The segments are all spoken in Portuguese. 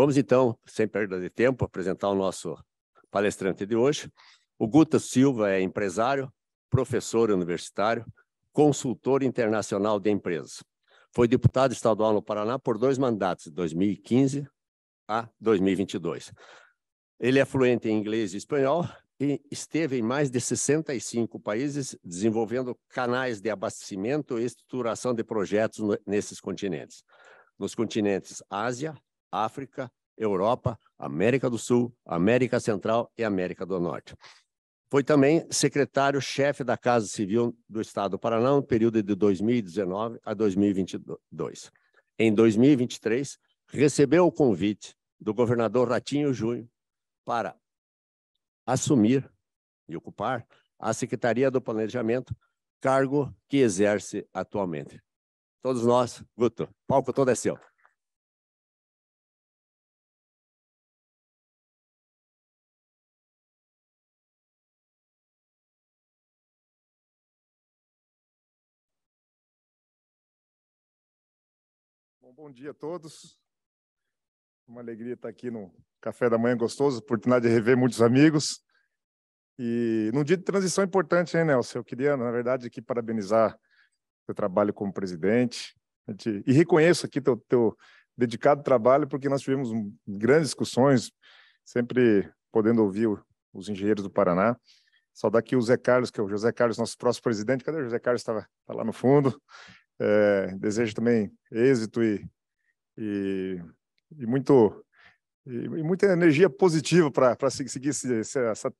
Vamos, então, sem perda de tempo, apresentar o nosso palestrante de hoje. O Guto Silva é empresário, professor universitário, consultor internacional de empresas. Foi deputado estadual no Paraná por 2 mandatos, de 2015 a 2022. Ele é fluente em inglês e espanhol e esteve em mais de 65 países desenvolvendo canais de abastecimento e estruturação de projetos nesses continentes. Nos continentes Ásia, África, Europa, América do Sul, América Central e América do Norte. Foi também secretário-chefe da Casa Civil do Estado do Paraná no período de 2019 a 2022. Em 2023, recebeu o convite do governador Ratinho Júnior para assumir e ocupar a Secretaria do Planejamento, cargo que exerce atualmente. Todos nós, Guto, o palco todo é seu. Bom dia a todos. Uma alegria estar aqui no café da manhã gostoso, oportunidade de rever muitos amigos. E num dia de transição importante, hein, Nelson? Eu queria, na verdade, aqui parabenizar o teu trabalho como presidente e reconheço aqui teu dedicado trabalho, porque nós tivemos grandes discussões, sempre podendo ouvir os engenheiros do Paraná. Saudar aqui o Zé Carlos, que é o José Carlos, nosso próximo presidente. Cadê o José Carlos? Está lá no fundo. Desejo também êxito e muita energia positiva para seguir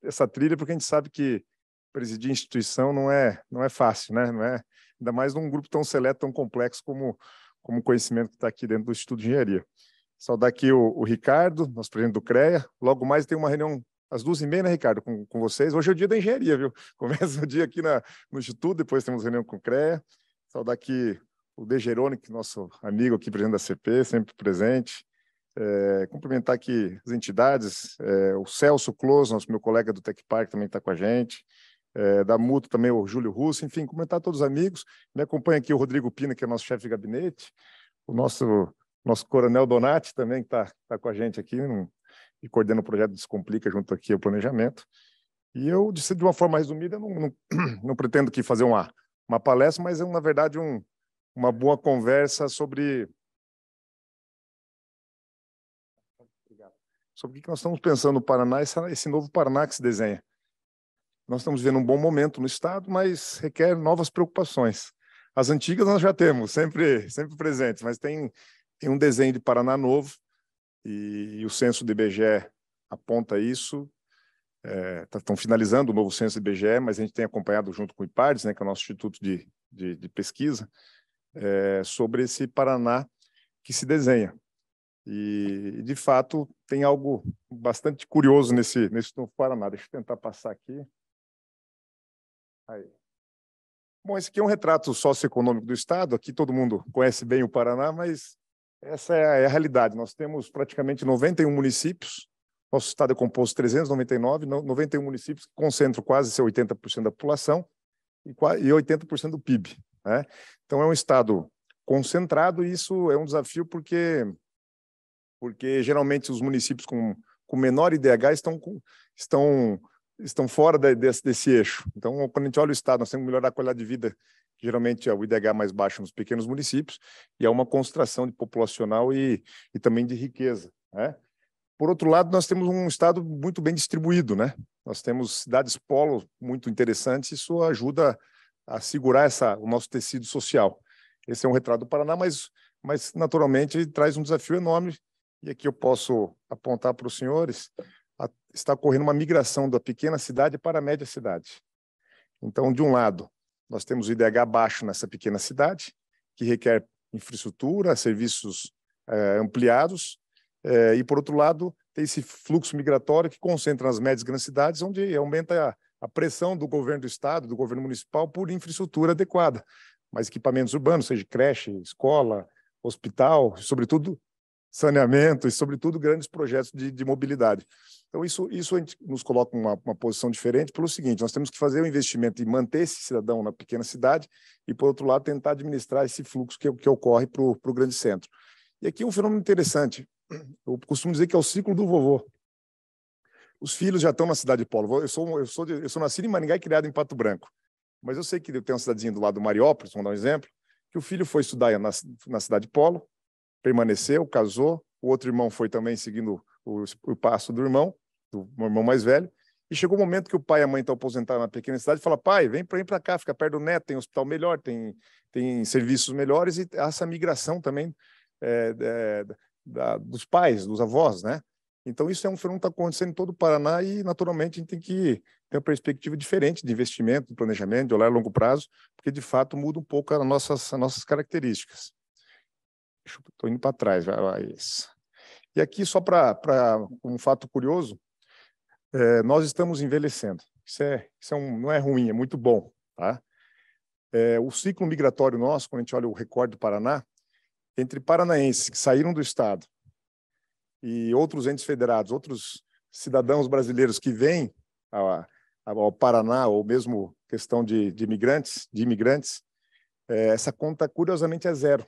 essa trilha, porque a gente sabe que presidir instituição não é fácil, né? Não é, ainda mais num grupo tão seleto, tão complexo como o conhecimento que está aqui dentro do Instituto de Engenharia. Saudar aqui o Ricardo, nosso presidente do CREA. Logo mais tem uma reunião às 2h30, né, Ricardo, com vocês. Hoje é o dia da engenharia, viu? Começa o dia aqui no Instituto, depois temos reunião com o CREA. Saudar aqui o De Geroni, nosso amigo aqui, presidente da CP, sempre presente. Cumprimentar aqui as entidades, o Celso Close, meu colega do Tec Park, também está com a gente. Da Muto também o Júlio Russo, enfim, cumprimentar todos os amigos. Me acompanha aqui o Rodrigo Pina, que é nosso chefe de gabinete. O nosso coronel Donati também, que está com a gente aqui, e coordena o projeto Descomplica junto aqui ao planejamento. E eu, de uma forma resumida, não pretendo aqui fazer uma palestra, mas na verdade, uma boa conversa sobre o que nós estamos pensando no Paraná, esse novo Paraná que se desenha. Nós estamos vivendo um bom momento no Estado, mas requer novas preocupações. As antigas nós já temos, sempre presentes, mas tem um desenho de Paraná novo, e o censo do IBGE aponta isso. Estão finalizando o novo censo do IBGE, mas a gente tem acompanhado junto com o IPARDES, né, que é o nosso instituto de pesquisa, sobre esse Paraná que se desenha. E, de fato, tem algo bastante curioso nesse novo Paraná. Deixa eu tentar passar aqui. Aí. Bom, esse aqui é um retrato socioeconômico do Estado. Aqui todo mundo conhece bem o Paraná, mas essa é a realidade. Nós temos praticamente 91 municípios. Nosso Estado é composto de 399, 91 municípios que concentram quase 80% da população e 80% do PIB. Né? Então, é um Estado concentrado e isso é um desafio porque geralmente os municípios com menor IDH estão fora desse eixo. Então, quando a gente olha o Estado, nós temos que melhorar a qualidade de vida. Geralmente, o IDH mais baixo nos pequenos municípios e há uma concentração de populacional e também de riqueza. Né? Por outro lado, nós temos um Estado muito bem distribuído. Né? Nós temos cidades polo muito interessantes, isso ajuda a segurar o nosso tecido social. Esse é um retrato do Paraná, mas naturalmente traz um desafio enorme. E aqui eu posso apontar para os senhores, está ocorrendo uma migração da pequena cidade para a média cidade. Então, de um lado, nós temos o IDH baixo nessa pequena cidade, que requer infraestrutura, serviços ampliados, e, por outro lado, tem esse fluxo migratório que concentra nas médias e grandes cidades, onde aumenta a pressão do governo do Estado, do governo municipal, por infraestrutura adequada, mais equipamentos urbanos, seja creche, escola, hospital, sobretudo saneamento e, sobretudo, grandes projetos de mobilidade. Então, isso a gente nos coloca uma posição diferente pelo seguinte: nós temos que fazer o investimento em manter esse cidadão na pequena cidade e, por outro lado, tentar administrar esse fluxo que ocorre para o grande centro. E aqui um fenômeno interessante. eu costumo dizer que é o ciclo do vovô. Os filhos já estão na cidade de Polo. Eu sou nascido em Maringá e criado em Pato Branco. Mas eu sei que tem uma cidadezinha do lado do Mariópolis, vamos dar um exemplo, que o filho foi estudar na cidade de Polo, permaneceu, casou, o outro irmão foi também seguindo o passo do irmão mais velho, e chegou o momento que o pai e a mãe estão aposentados na pequena cidade e fala: pai, vem para cá, fica perto do neto, tem hospital melhor, tem serviços melhores, e essa migração também dos pais, dos avós, né? Então, isso é um fenômeno que está acontecendo em todo o Paraná e, naturalmente, a gente tem que ter uma perspectiva diferente de investimento, de planejamento, de olhar a longo prazo, porque, de fato, muda um pouco as nossas características. Estou indo para trás. Isso. E aqui, só para um fato curioso, nós estamos envelhecendo. Não é ruim, é muito bom. Tá? O ciclo migratório nosso, quando a gente olha o recorde do Paraná, entre paranaenses que saíram do Estado e outros entes federados, outros cidadãos brasileiros que vêm ao Paraná, ou mesmo questão de imigrantes, essa conta, curiosamente, é zero.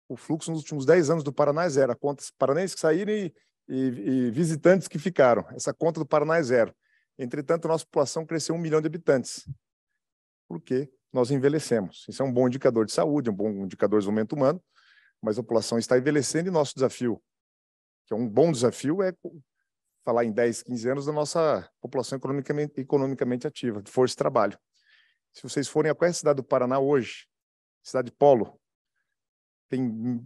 O fluxo nos últimos 10 anos do Paraná é zero. A conta paranaenses que saíram e visitantes que ficaram. Essa conta do Paraná é zero. Entretanto, a nossa população cresceu 1 milhão de habitantes, porque nós envelhecemos. Isso é um bom indicador de saúde, um bom indicador de desenvolvimento humano, mas a população está envelhecendo e nosso desafio, que é um bom desafio, é falar em 10, 15 anos da nossa população economicamente ativa, de força de trabalho. Se vocês forem a qualquer cidade do Paraná hoje, cidade de Polo, tem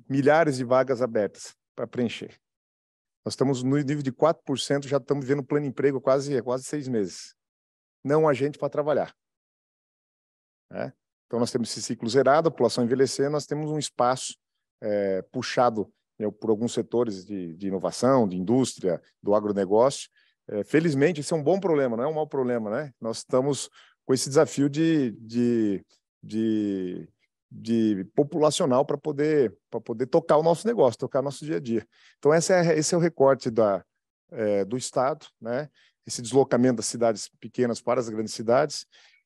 milhares de vagas abertas para preencher. Nós estamos no nível de 4%, já estamos vendo plano de emprego há quase 6 meses. Não há gente para trabalhar. Né? Então, nós temos esse ciclo zerado, a população envelhecendo, nós temos um espaço puxado por alguns setores de inovação, de indústria, do agronegócio. Felizmente, isso é um bom problema, não é um mau problema, né? Nós estamos com esse desafio de populacional para poder tocar o nosso negócio, tocar o nosso dia a dia. Então, esse é o recorte do Estado, né? Esse deslocamento das cidades pequenas para as grandes cidades,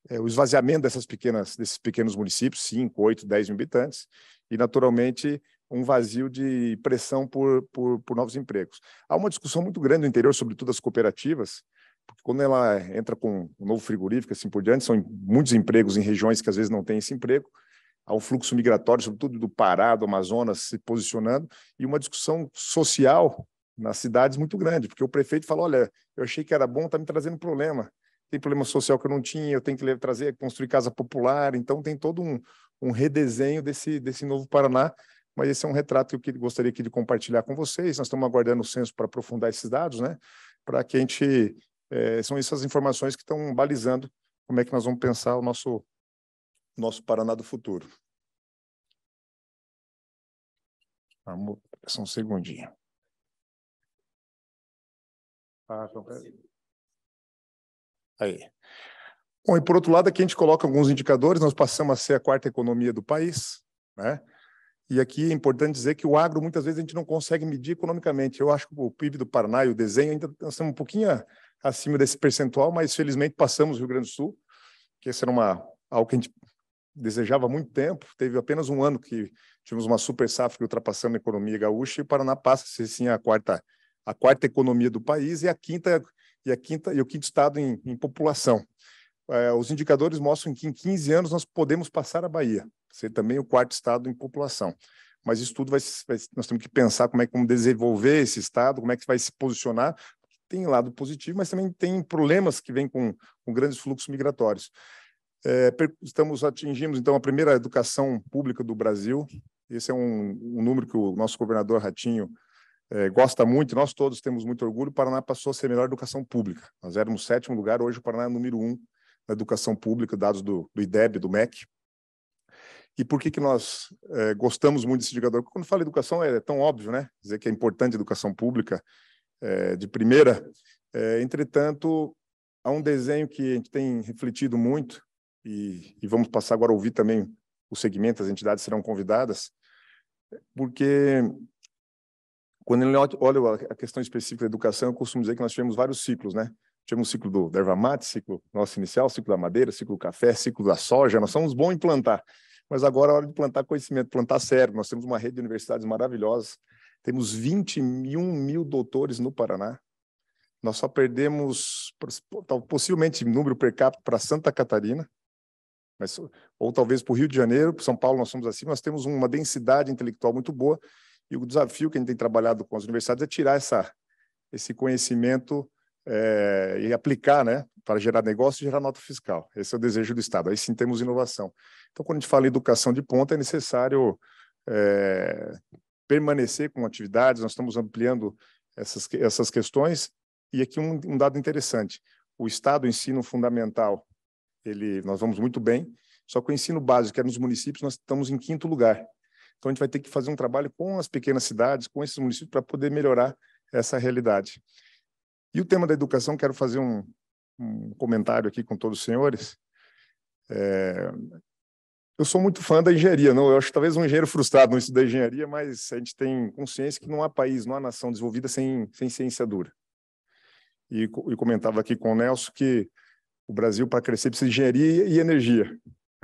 o esvaziamento desses pequenos municípios, 5, 8, 10 mil habitantes, e, naturalmente, um vazio de pressão por novos empregos. Há uma discussão muito grande no interior, sobretudo as cooperativas, porque quando ela entra com um novo frigorífico, assim por diante, são muitos empregos em regiões que às vezes não têm esse emprego, há um fluxo migratório, sobretudo do Pará, do Amazonas, se posicionando, e uma discussão social nas cidades muito grande, porque o prefeito fala: olha, eu achei que era bom, está me trazendo problema. Tem problema social que eu não tinha, eu tenho que construir casa popular, então tem todo um redesenho desse novo Paraná, mas esse é um retrato que eu gostaria aqui de compartilhar com vocês. Nós estamos aguardando o censo para aprofundar esses dados, né? Para que a gente... são essas informações que estão balizando como é que nós vamos pensar o nosso Paraná do futuro. Vamos, só um segundinho. Aí. Bom, e por outro lado, aqui a gente coloca alguns indicadores, nós passamos a ser a 4ª economia do país, né? E aqui é importante dizer que o agro, muitas vezes, a gente não consegue medir economicamente. Eu acho que o PIB do Paraná e o desenho ainda estamos um pouquinho acima desse percentual, mas, felizmente, passamos o Rio Grande do Sul, que esse era algo que a gente desejava há muito tempo. Teve apenas um ano que tivemos uma super safra que ultrapassamos a economia gaúcha, e o Paraná passa a ser, sim, a quarta economia do país e o quinto estado em população. Os indicadores mostram que em 15 anos nós podemos passar a Bahia, ser também o 4º estado em população. Mas isso tudo nós temos que pensar como é que vamos desenvolver esse estado, como é que vai se posicionar. Tem lado positivo, mas também tem problemas que vêm com grandes fluxos migratórios. Atingimos, então, a primeira educação pública do Brasil. Esse é um número que o nosso governador Ratinho gosta muito, nós todos temos muito orgulho. O Paraná passou a ser a melhor educação pública. Nós éramos 7º lugar, hoje o Paraná é o número 1 na educação pública, dados do IDEB, do MEC. E por que nós gostamos muito desse indicador? Porque quando fala educação é tão óbvio, né? Dizer que é importante a educação pública de primeira. Entretanto, há um desenho que a gente tem refletido muito, e vamos passar agora a ouvir também o segmento, as entidades serão convidadas, porque quando ele olha a questão específica da educação, eu costumo dizer que nós tivemos vários ciclos, né? Tivemos o ciclo da erva mate, ciclo nosso inicial, ciclo da madeira, ciclo do café, ciclo da soja. Nós somos bons em plantar, mas agora é hora de plantar conhecimento, plantar cérebro. Nós temos uma rede de universidades maravilhosas, Temos 21 mil doutores no Paraná. Nós só perdemos, possivelmente, número per capita para Santa Catarina, ou talvez para o Rio de Janeiro, para São Paulo nós somos assim, nós temos uma densidade intelectual muito boa, e o desafio que a gente tem trabalhado com as universidades é tirar esse conhecimento e aplicar, né, para gerar negócio e gerar nota fiscal. Esse é o desejo do Estado. Aí sim temos inovação. Então, quando a gente fala em educação de ponta, é necessário permanecer com atividades, nós estamos ampliando essas questões, e aqui um dado interessante, o Estado, o ensino fundamental, nós vamos muito bem, só que o ensino básico, que é nos municípios, nós estamos em 5º lugar. Então, a gente vai ter que fazer um trabalho com as pequenas cidades, com esses municípios, para poder melhorar essa realidade. E o tema da educação, quero fazer um comentário aqui com todos os senhores. Eu sou muito fã da engenharia, não? Eu acho que talvez um engenheiro frustrado no estudo da engenharia, mas a gente tem consciência que não há país, não há nação desenvolvida sem ciência dura. E comentava aqui com o Nelson que o Brasil, para crescer, precisa de engenharia e energia.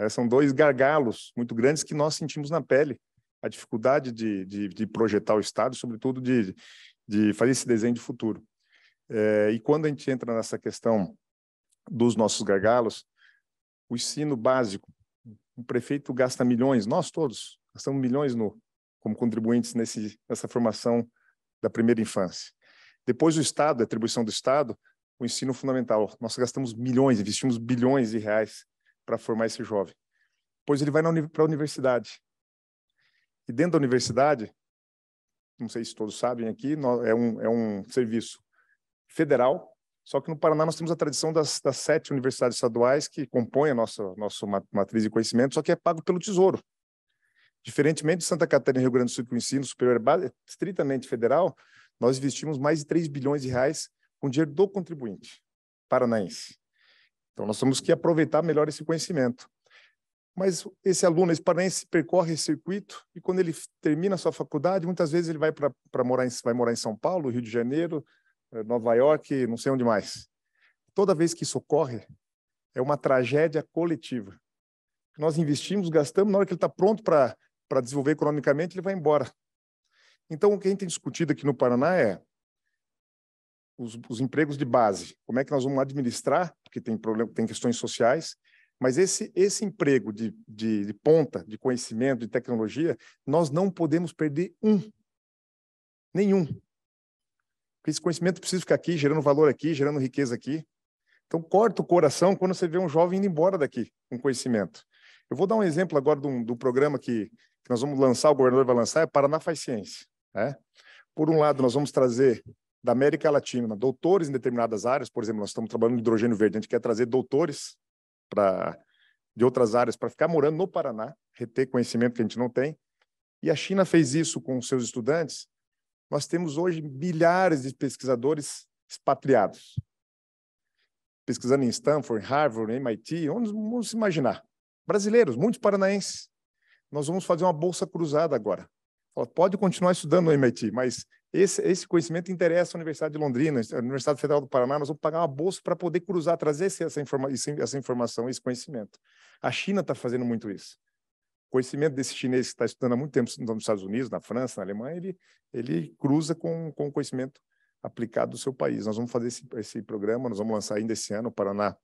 São 2 gargalos muito grandes que nós sentimos na pele. A dificuldade de projetar o Estado, sobretudo de fazer esse desenho de futuro. E quando a gente entra nessa questão dos nossos gargalos, o ensino básico, o prefeito gasta milhões, nós todos gastamos milhões como contribuintes nessa formação da primeira infância. Depois o Estado, a atribuição do Estado, o ensino fundamental. Nós gastamos milhões, investimos bilhões de reais para formar esse jovem. Depois ele vai para a universidade. E dentro da universidade, não sei se todos sabem aqui, é um serviço federal, só que no Paraná nós temos a tradição das 7 universidades estaduais que compõem a nossa matriz de conhecimento, só que é pago pelo Tesouro. Diferentemente de Santa Catarina e Rio Grande do Sul, que o ensino superior é estritamente federal, nós investimos mais de 3 bilhões de reais com dinheiro do contribuinte paranaense. Então, nós temos que aproveitar melhor esse conhecimento. Mas esse aluno, esse paranaense, percorre esse circuito e quando ele termina a sua faculdade, muitas vezes ele vai morar em São Paulo, Rio de Janeiro, Nova York, não sei onde mais. Toda vez que isso ocorre, é uma tragédia coletiva. Nós investimos, gastamos, na hora que ele está pronto para desenvolver economicamente, ele vai embora. Então, o que a gente tem discutido aqui no Paraná é os empregos de base. Como é que nós vamos administrar, porque tem questões sociais, mas esse emprego de ponta, de conhecimento, de tecnologia, nós não podemos perder nenhum. Porque esse conhecimento precisa ficar aqui, gerando valor aqui, gerando riqueza aqui. Então, corta o coração quando você vê um jovem indo embora daqui com conhecimento. Eu vou dar um exemplo agora do programa que nós vamos lançar, o governador vai lançar, é Paraná Faz Ciência. Por um lado, nós vamos trazer da América Latina doutores em determinadas áreas, por exemplo, nós estamos trabalhando no hidrogênio verde, a gente quer trazer doutores de outras áreas para ficar morando no Paraná, reter conhecimento que a gente não tem. E a China fez isso com os seus estudantes. Nós temos hoje milhares de pesquisadores expatriados, pesquisando em Stanford, Harvard, MIT, onde vamos se imaginar. Brasileiros, muitos paranaenses. Nós vamos fazer uma bolsa cruzada agora. Pode continuar estudando no MIT, mas esse conhecimento interessa a Universidade de Londrina, a Universidade Federal do Paraná, nós vamos pagar uma bolsa para poder cruzar, trazer essa informação, esse conhecimento. A China está fazendo muito isso. O conhecimento desse chinês que está estudando há muito tempo nos Estados Unidos, na França, na Alemanha, ele cruza com o conhecimento aplicado do seu país. Nós vamos fazer esse programa, nós vamos lançar ainda esse ano, o Paraná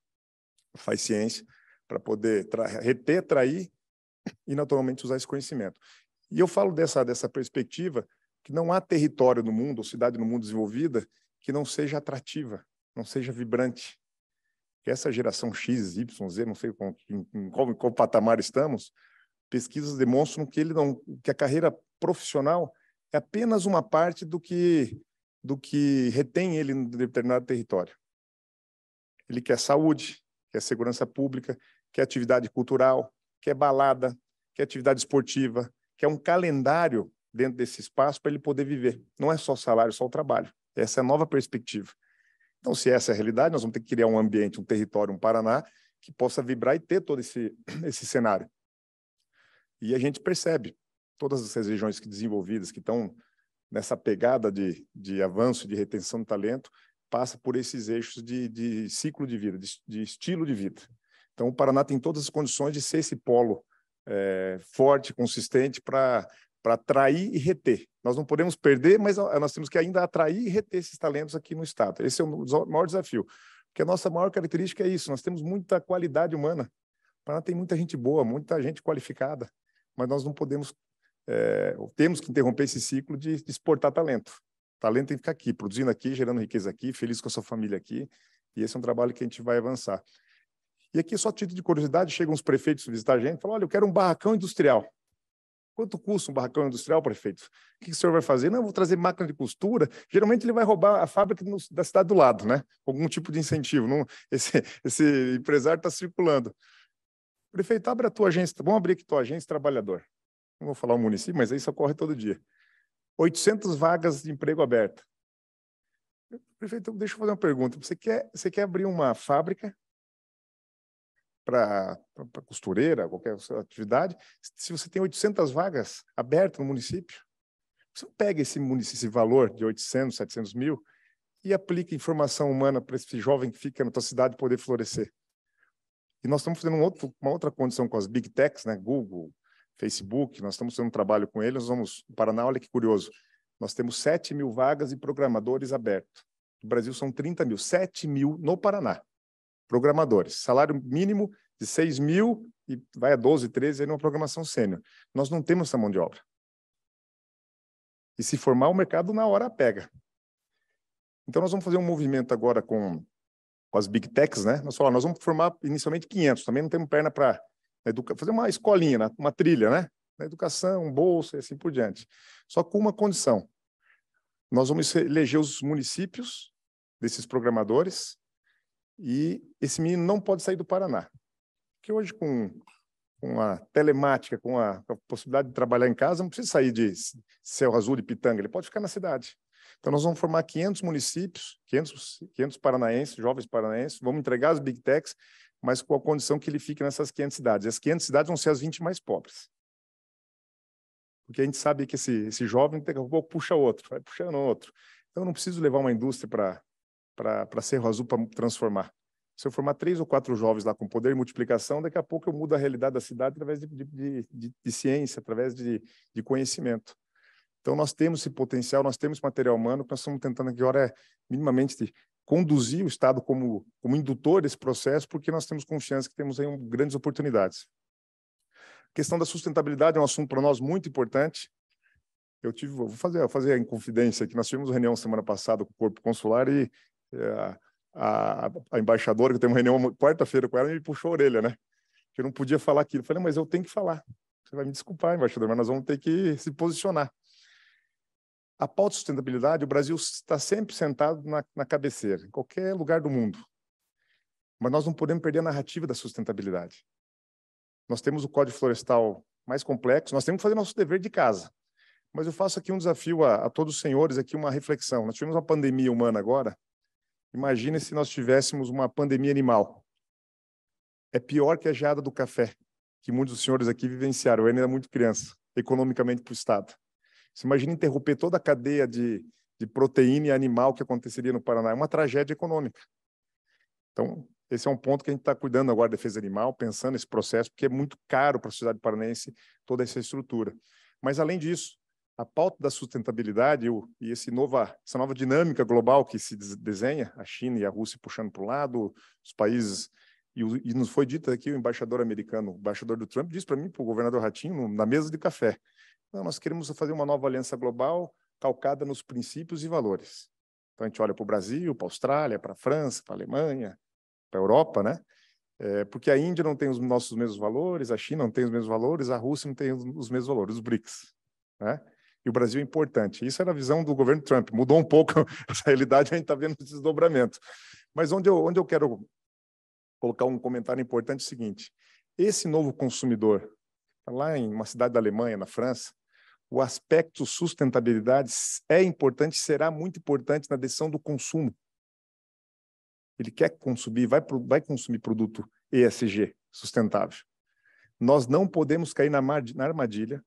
Faz Ciência, para poder reter, atrair e, naturalmente, usar esse conhecimento. E eu falo dessa perspectiva que não há território no mundo, ou cidade no mundo desenvolvida, que não seja atrativa, não seja vibrante. Que essa geração X, Y, Z, não sei em qual patamar estamos, pesquisas demonstram que a carreira profissional é apenas uma parte do que retém ele em determinado território. Ele quer saúde, quer segurança pública, quer atividade cultural, quer balada, quer atividade esportiva, quer um calendário dentro desse espaço para ele poder viver. Não é só salário, só o trabalho. Essa é a nova perspectiva. Então, se essa é a realidade, nós vamos ter que criar um ambiente, um território, um Paraná, que possa vibrar e ter todo esse cenário. E a gente percebe todas essas regiões desenvolvidas que estão nessa pegada de avanço, de retenção de talento, passa por esses eixos de ciclo de vida, de estilo de vida. Então, o Paraná tem todas as condições de ser esse polo forte, consistente, para para atrair e reter. Nós não podemos perder, mas nós temos que ainda atrair e reter esses talentos aqui no Estado. Esse é o maior desafio, porque a nossa maior característica é isso, nós temos muita qualidade humana. O Paraná tem muita gente boa, muita gente qualificada, mas nós não podemos, temos que interromper esse ciclo de exportar talento. Talento tem que ficar aqui, produzindo aqui, gerando riqueza aqui, feliz com a sua família aqui, e esse é um trabalho que a gente vai avançar. E aqui, só título de curiosidade, chegam uns prefeitos visitar a gente e falam, olha, eu quero um barracão industrial. Quanto custa um barracão industrial, prefeito? O que o senhor vai fazer? Não, eu vou trazer máquina de costura. Geralmente ele vai roubar a fábrica da cidade do lado, né? Algum tipo de incentivo. Não, esse empresário está circulando. Prefeito, abre a tua agência. Vamos abrir aqui a tua agência trabalhador. Não vou falar o município, mas isso ocorre todo dia. 800 vagas de emprego aberta. Prefeito, deixa eu fazer uma pergunta. Você quer abrir uma fábrica para costureira, qualquer atividade, se você tem 800 vagas abertas no município, você pega esse valor de 800, 700 mil e aplica informação humana para esse jovem que fica na tua cidade poder florescer. E nós estamos fazendo uma outra condição com as Big Techs, né? Google, Facebook, nós estamos fazendo um trabalho com eles, no Paraná, olha que curioso, nós temos 7 mil vagas de programadores abertos. No Brasil são 30 mil, 7 mil no Paraná. Programadores, salário mínimo de 6 mil e vai a 12, 13 aí numa programação sênior. Nós não temos essa mão de obra. E se formar, o mercado na hora pega. Então nós vamos fazer um movimento agora com as Big Techs, né? Nós vamos formar inicialmente 500, também não temos perna para fazer uma escolinha, né? Uma trilha, né? Na educação, bolsa e assim por diante. Só com uma condição. Nós vamos eleger os municípios desses programadores e esse menino não pode sair do Paraná. Porque hoje, com a telemática, com a possibilidade de trabalhar em casa, não precisa sair de Céu Azul e Pitanga, ele pode ficar na cidade. Então, nós vamos formar 500 municípios, 500 paranaenses, jovens paranaenses, vamos entregar as Big Techs, mas com a condição que ele fique nessas 500 cidades. As 500 cidades vão ser as 20 mais pobres. Porque a gente sabe que esse jovem, daqui a pouco, puxa outro, vai puxando outro. Então, eu não preciso levar uma indústria para Cerro Azul para transformar. Se eu formar 3 ou 4 jovens lá com poder e multiplicação, daqui a pouco eu mudo a realidade da cidade através de ciência, através de conhecimento. Então, nós temos esse potencial, nós temos esse material humano, que nós estamos tentando aqui, agora, minimamente conduzir o Estado como indutor desse processo, porque nós temos confiança que temos aí grandes oportunidades. A questão da sustentabilidade é um assunto para nós muito importante. Vou fazer a confidência aqui, nós tivemos uma reunião semana passada com o Corpo Consular e a embaixadora, que tem uma reunião quarta-feira com ela, me puxou a orelha, né? Que eu não podia falar aquilo. Eu falei, mas eu tenho que falar. Você vai me desculpar, embaixador, mas nós vamos ter que se posicionar. A pauta de sustentabilidade, o Brasil está sempre sentado na cabeceira, em qualquer lugar do mundo. Mas nós não podemos perder a narrativa da sustentabilidade. Nós temos o Código Florestal mais complexo, nós temos que fazer nosso dever de casa. Mas eu faço aqui um desafio a todos os senhores, aqui uma reflexão. Nós tivemos uma pandemia humana agora. Imagine se nós tivéssemos uma pandemia animal. É pior que a geada do café, que muitos dos senhores aqui vivenciaram. Eu ainda era muito criança, economicamente para o Estado. Você imagina interromper toda a cadeia de proteína animal que aconteceria no Paraná. É uma tragédia econômica. Então, esse é um ponto que a gente está cuidando agora da defesa animal, pensando nesse processo, porque é muito caro para a sociedade paranaense toda essa estrutura. Mas, além disso, a pauta da sustentabilidade e essa nova dinâmica global que se desenha, a China e a Rússia puxando para o lado, os países... E nos foi dito aqui, o embaixador americano, o embaixador do Trump, disse para mim, para o governador Ratinho, na mesa de café, não, nós queremos fazer uma nova aliança global calcada nos princípios e valores. Então, a gente olha para o Brasil, para a Austrália, para a França, para a Alemanha, para a Europa, né? Porque a Índia não tem os nossos mesmos valores, a China não tem os mesmos valores, a Rússia não tem os mesmos valores, os BRICS, né? E o Brasil é importante. Isso era a visão do governo Trump. Mudou um pouco essa realidade, a gente está vendo esse desdobramento. Mas onde eu quero colocar um comentário importante é o seguinte: esse novo consumidor, lá em uma cidade da Alemanha, na França, o aspecto sustentabilidade é importante, será muito importante na decisão do consumo. Ele quer consumir, vai consumir produto ESG, sustentável. Nós não podemos cair na armadilha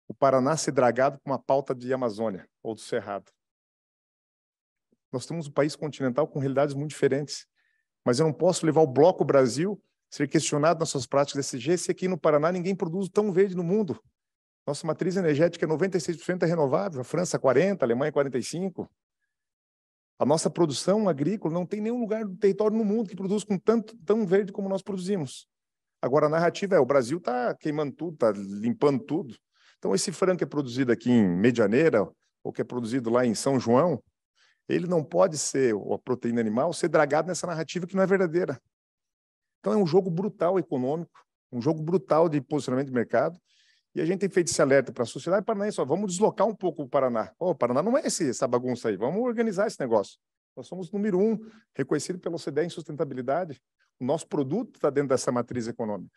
o Paraná ser dragado com uma pauta de Amazônia ou do Cerrado. Nós temos um país continental com realidades muito diferentes, mas eu não posso levar o Bloco Brasil a ser questionado nas suas práticas ESG se aqui no Paraná ninguém produz tão verde no mundo. Nossa matriz energética é 96% renovável, a França 40%, a Alemanha 45%. A nossa produção agrícola não tem nenhum lugar do território no mundo que produz com tão verde como nós produzimos. Agora, a narrativa é o Brasil está queimando tudo, está limpando tudo. Então, esse frango que é produzido aqui em Medianeira, ou que é produzido lá em São João, ele não pode ser, a proteína animal, ser dragado nessa narrativa que não é verdadeira. Então, é um jogo brutal econômico, um jogo brutal de posicionamento de mercado, e a gente tem feito esse alerta para a sociedade paranaense, vamos deslocar um pouco o Paraná. O Paraná não é essa bagunça aí, vamos organizar esse negócio. Nós somos número 1, reconhecido pela OCDE em sustentabilidade. O nosso produto está dentro dessa matriz econômica.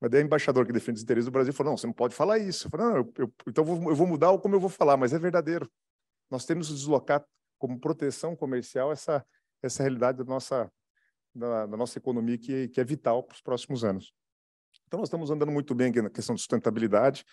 Mas daí o embaixador que defende os interesses do Brasil falou, não, você não pode falar isso. Eu falei, não, então eu vou mudar como eu vou falar, mas é verdadeiro. Nós temos que deslocar como proteção comercial essa realidade da nossa economia que é vital para os próximos anos. Então, nós estamos andando muito bem aqui na questão de sustentabilidade,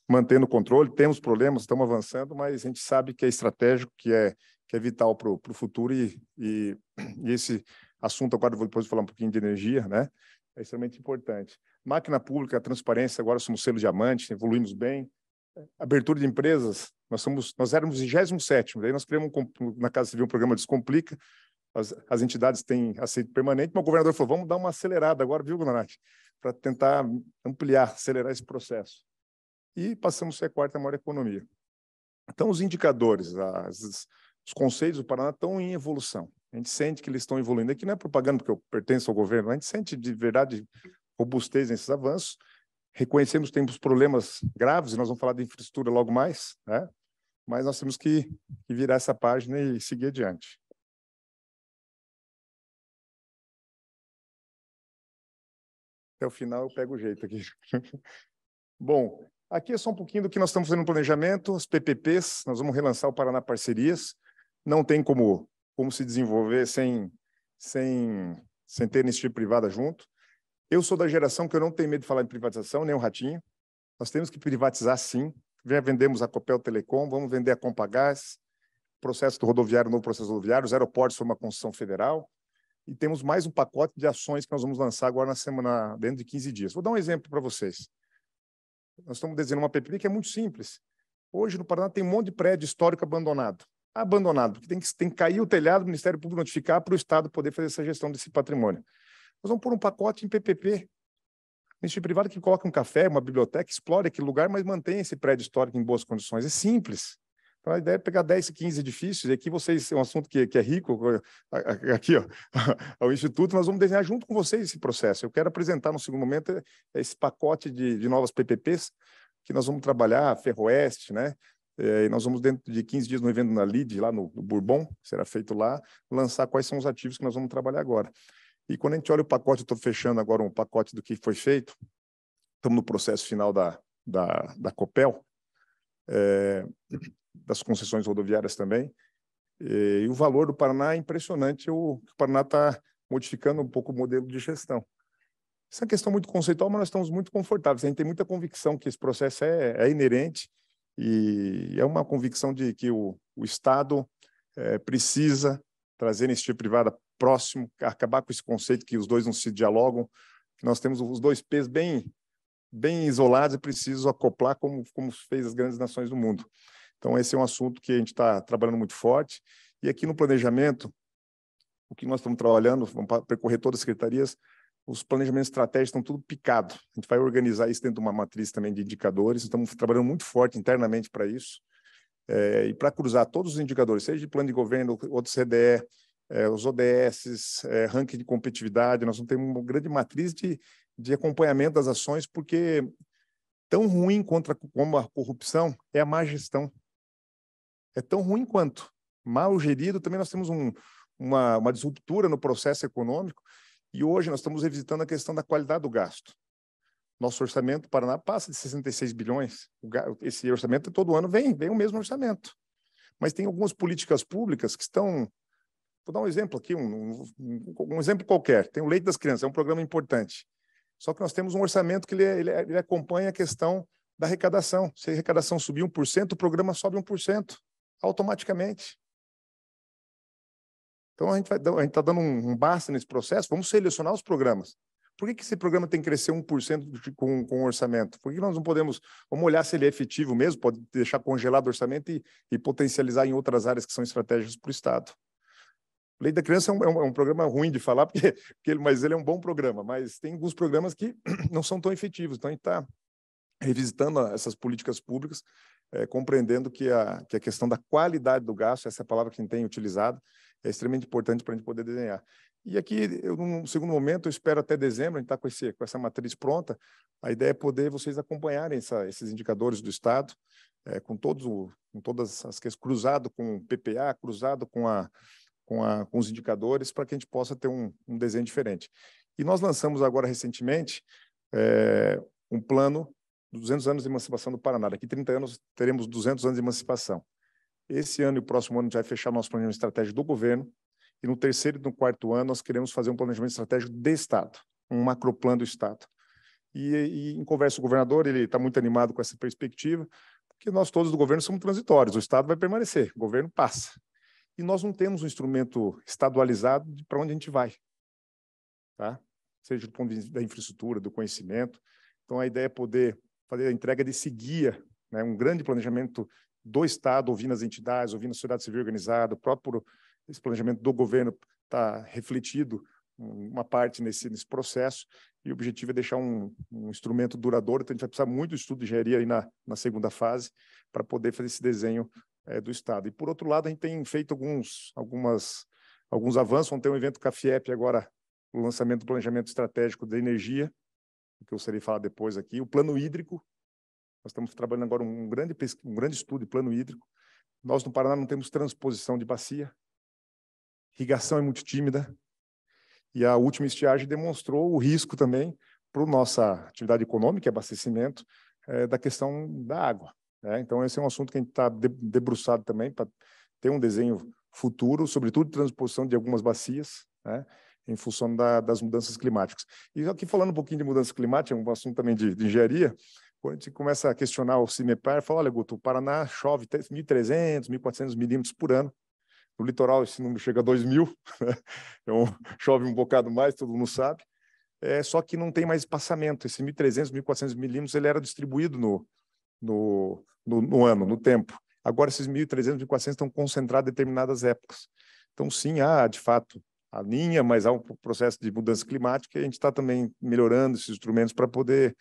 mantendo o controle, temos problemas, estamos avançando, mas a gente sabe que é estratégico, que é vital para o futuro e esse assunto, agora depois falar um pouquinho de energia, né? É extremamente importante. Máquina pública, transparência, agora somos selo diamante, evoluímos bem. Abertura de empresas, nós éramos 27º, daí nós criamos na Casa Civil um programa Descomplica, as entidades têm aceito permanente, mas o governador falou, vamos dar uma acelerada agora, viu, Gonarati? Para tentar ampliar, acelerar esse processo. E passamos a ser a 4ª maior economia. Então, os indicadores, os conceitos do Paraná estão em evolução. A gente sente que eles estão evoluindo. Aqui não é propaganda porque eu pertenço ao governo, a gente sente de verdade robustez nesses avanços. Reconhecemos que temos problemas graves, e nós vamos falar de infraestrutura logo mais, né? Mas nós temos que virar essa página e seguir adiante. Até o final eu pego o jeito aqui. Bom, aqui é só um pouquinho do que nós estamos fazendo no planejamento, as PPPs, nós vamos relançar o Paraná Parcerias, não tem como se desenvolver sem ter iniciativa privada junto. Eu sou da geração que eu não tenho medo de falar em privatização, nem o Ratinho, nós temos que privatizar sim, já vendemos a Copel Telecom, vamos vender a Compagás, processo do rodoviário, novo processo rodoviário, os aeroportos foi uma concessão federal, e temos mais um pacote de ações que nós vamos lançar agora dentro de 15 dias. Vou dar um exemplo para vocês. Nós estamos desenhando uma PPP que é muito simples. Hoje, no Paraná, tem um monte de prédio histórico abandonado. Abandonado, porque tem que cair o telhado, o Ministério Público notificar para o Estado poder fazer essa gestão desse patrimônio. Nós vamos pôr um pacote em PPP. Iniciativa privada que coloca um café, uma biblioteca, explore aquele lugar, mas mantenha esse prédio histórico em boas condições. É simples. Então, a ideia é pegar 10, 15 edifícios, e aqui vocês, é um assunto que é rico, aqui, ó, ao Instituto, nós vamos desenhar junto com vocês esse processo. Eu quero apresentar, no segundo momento, esse pacote de novas PPPs, que nós vamos trabalhar, Ferroeste, né? E nós vamos, dentro de 15 dias, no evento na LID, lá no Bourbon, será feito lá, lançar quais são os ativos que nós vamos trabalhar agora. E quando a gente olha o pacote, eu estou fechando agora um pacote do que foi feito, estamos no processo final da Copel, das concessões rodoviárias também, e o valor do Paraná é impressionante, o Paraná está modificando um pouco o modelo de gestão. Essa é uma questão muito conceitual, mas nós estamos muito confortáveis, a gente tem muita convicção que esse processo é inerente, e é uma convicção de que o Estado precisa trazer iniciativa privada próximo, acabar com esse conceito que os dois não se dialogam, que nós temos os dois P's bem isolados e preciso acoplar como fez as grandes nações do mundo. Então, esse é um assunto que a gente está trabalhando muito forte. E aqui no planejamento, o que nós estamos trabalhando, vamos percorrer todas as secretarias, os planejamentos estratégicos estão tudo picado. A gente vai organizar isso dentro de uma matriz também de indicadores, estamos trabalhando muito forte internamente para isso. E para cruzar todos os indicadores, seja de plano de governo, outros CDE, os ODS, ranking de competitividade, nós vamos ter uma grande matriz de acompanhamento das ações, porque tão ruim como a corrupção é a má gestão. É tão ruim quanto. Mal gerido, também nós temos uma disruptura no processo econômico, e hoje nós estamos revisitando a questão da qualidade do gasto. Nosso orçamento do Paraná passa de 66 bilhões. Esse orçamento todo ano vem o mesmo orçamento. Mas tem algumas políticas públicas que estão... Vou dar um exemplo aqui, um exemplo qualquer. Tem o Leite das Crianças, é um programa importante. Só que nós temos um orçamento que ele acompanha a questão da arrecadação. Se a arrecadação subir 1%, o programa sobe 1%, automaticamente. Então, a gente está dando um basta nesse processo, vamos selecionar os programas. Por que esse programa tem que crescer 1% com o orçamento? Por que nós não podemos... Vamos olhar se ele é efetivo mesmo, pode deixar congelado o orçamento e potencializar em outras áreas que são estratégicas para o Estado. Lei da Criança é um programa ruim de falar, mas ele é um bom programa, mas tem alguns programas que não são tão efetivos. Então, a gente está revisitando essas políticas públicas, compreendendo que a questão da qualidade do gasto, essa é a palavra que a gente tem utilizado, é extremamente importante para a gente poder desenhar. E aqui, num segundo momento, eu espero até dezembro, a gente está com essa matriz pronta, a ideia é poder vocês acompanharem esses indicadores do Estado, com todas as questões, cruzado com o PPA, cruzado com os indicadores, para que a gente possa ter um desenho diferente. E nós lançamos agora, recentemente, um plano de 200 anos de emancipação do Paraná. Daqui 30 anos, teremos 200 anos de emancipação. Esse ano e o próximo ano a gente vai fechar nosso planejamento estratégico do governo, e no terceiro e no quarto ano nós queremos fazer um planejamento estratégico de Estado, um macroplano do Estado. E em conversa com o governador, ele está muito animado com essa perspectiva, porque nós todos do governo somos transitórios, o Estado vai permanecer, o governo passa. E nós não temos um instrumento estadualizado para onde a gente vai, tá? Seja do ponto de vista da infraestrutura, do conhecimento. Então, a ideia é poder fazer a entrega desse guia, né? Um grande planejamento do Estado, ouvindo as entidades, ouvindo a sociedade civil organizada, o próprio esse planejamento do governo está refletido uma parte nesse processo, e o objetivo é deixar um instrumento duradouro. Então, a gente vai precisar muito de estudo de engenharia aí na segunda fase para poder fazer esse desenho do Estado. E, por outro lado, a gente tem feito alguns avanços. Vamos ter um evento CAFIEP agora, o lançamento do planejamento estratégico da energia, que eu serei falar depois aqui, o plano hídrico. Nós estamos trabalhando agora um grande estudo de plano hídrico. Nós, no Paraná, não temos transposição de bacia, irrigação é muito tímida, e a última estiagem demonstrou o risco também para a nossa atividade econômica, abastecimento, da questão da água, né? Então, esse é um assunto que a gente está debruçado também para ter um desenho futuro, sobretudo transposição de algumas bacias, né, em função das mudanças climáticas. E aqui, falando um pouquinho de mudança climática, é um assunto também de engenharia, quando a gente começa a questionar o CIMEPAR, fala, olha, Guto, o Paraná chove 1.300, 1.400 milímetros por ano. No litoral, esse número chega a 2.000, né? Então, chove um bocado mais, todo mundo sabe. Só que não tem mais espaçamento. Esse 1.300, 1.400 milímetros, ele era distribuído no ano, no tempo. Agora, esses 1.300, 1.400 estão concentrados em determinadas épocas. Então, sim, há, de fato, a linha, mas há um processo de mudança climática, e a gente está também melhorando esses instrumentos para poder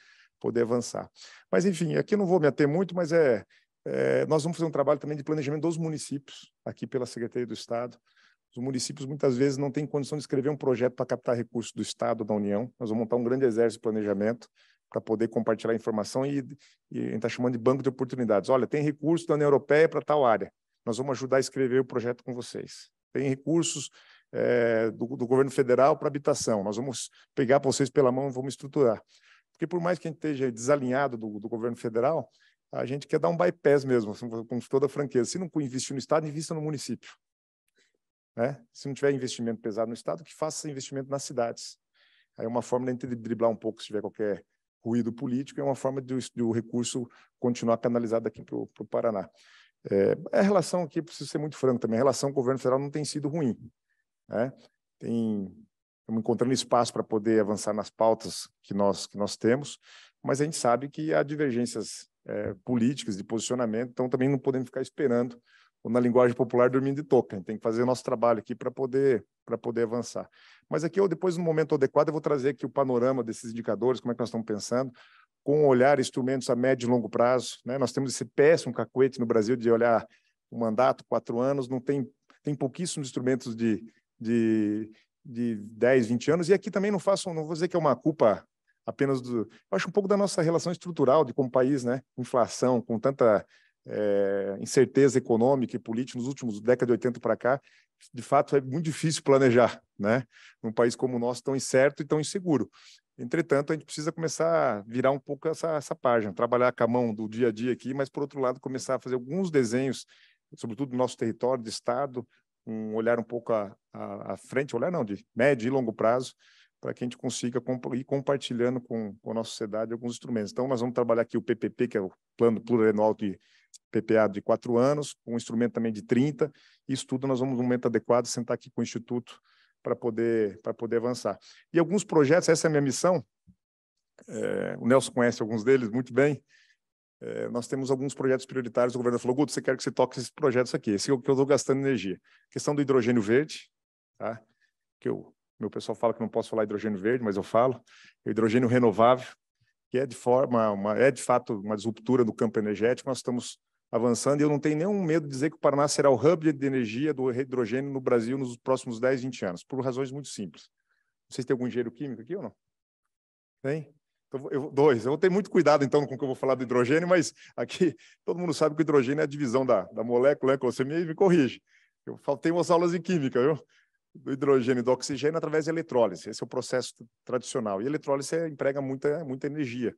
avançar. Mas, enfim, aqui eu não vou me ater muito, mas nós vamos fazer um trabalho também de planejamento dos municípios, aqui pela Secretaria do Estado. Os municípios, muitas vezes, não têm condição de escrever um projeto para captar recursos do Estado ou da União. Nós vamos montar um grande exército de planejamento para poder compartilhar informação, e a gente está chamando de banco de oportunidades. Olha, tem recursos da União Europeia para tal área. Nós vamos ajudar a escrever o projeto com vocês. Tem recursos do governo federal para habitação. Nós vamos pegar vocês pela mão e vamos estruturar. Porque, por mais que a gente esteja desalinhado do governo federal, a gente quer dar um bypass mesmo, com toda a franqueza. Se não investir no Estado, invista no município, né? Se não tiver investimento pesado no Estado, que faça investimento nas cidades. Aí é uma forma de driblar um pouco se tiver qualquer ruído político, é uma forma do recurso continuar canalizado aqui para o Paraná. A relação aqui, preciso ser muito franco também, a relação com o governo federal não tem sido ruim, né? Estamos encontrando espaço para poder avançar nas pautas que nós temos, mas a gente sabe que há divergências políticas de posicionamento, então também não podemos ficar esperando, ou na linguagem popular, dormindo de touca. A gente tem que fazer o nosso trabalho aqui para poder avançar. Mas aqui, depois, no momento adequado, eu vou trazer aqui o panorama desses indicadores, como é que nós estamos pensando, com um olhar, instrumentos a médio e longo prazo, né? Nós temos esse péssimo cacuete no Brasil de olhar o mandato, 4 anos, tem pouquíssimos instrumentos de 10, 20 anos, e aqui também não vou dizer que é uma culpa apenas eu acho um pouco da nossa relação estrutural de como país, né? Inflação, com tanta incerteza econômica e política nos últimos década de 80 para cá, de fato é muito difícil planejar, né? Num país como o nosso, tão incerto e tão inseguro. Entretanto, a gente precisa começar a virar um pouco essa página, trabalhar com a mão do dia a dia aqui, mas, por outro lado, começar a fazer alguns desenhos, sobretudo do nosso território, de Estado, um olhar um pouco à frente, olhar não, de médio e longo prazo, para que a gente consiga ir compartilhando com a nossa sociedade alguns instrumentos. Então, nós vamos trabalhar aqui o PPP, que é o Plano Plurianual de PPA de 4 anos, com um instrumento também de 30, e isso tudo nós vamos, no momento adequado, sentar aqui com o Instituto para poder avançar. E alguns projetos, essa é a minha missão, o Nelson conhece alguns deles muito bem. Nós temos alguns projetos prioritários. O governo falou: Guto, você quer que você toque esses projetos aqui? Esse é o que eu estou gastando energia. Questão do hidrogênio verde, tá? Meu pessoal fala que não posso falar hidrogênio verde, mas eu falo. O hidrogênio renovável, que é de fato uma disruptura do campo energético. Nós estamos avançando e eu não tenho nenhum medo de dizer que o Paraná será o hub de energia do hidrogênio no Brasil nos próximos 10, 20 anos, por razões muito simples. Não sei se tem algum engenheiro químico aqui ou não. Tem? Então, eu vou ter muito cuidado, então, com o que eu vou falar do hidrogênio, mas aqui todo mundo sabe que o hidrogênio é a divisão da molécula, né? Você me corrige. Eu faltei umas aulas de química, viu? Do hidrogênio e do oxigênio através de eletrólise. Esse é o processo tradicional. E a eletrólise emprega muita energia.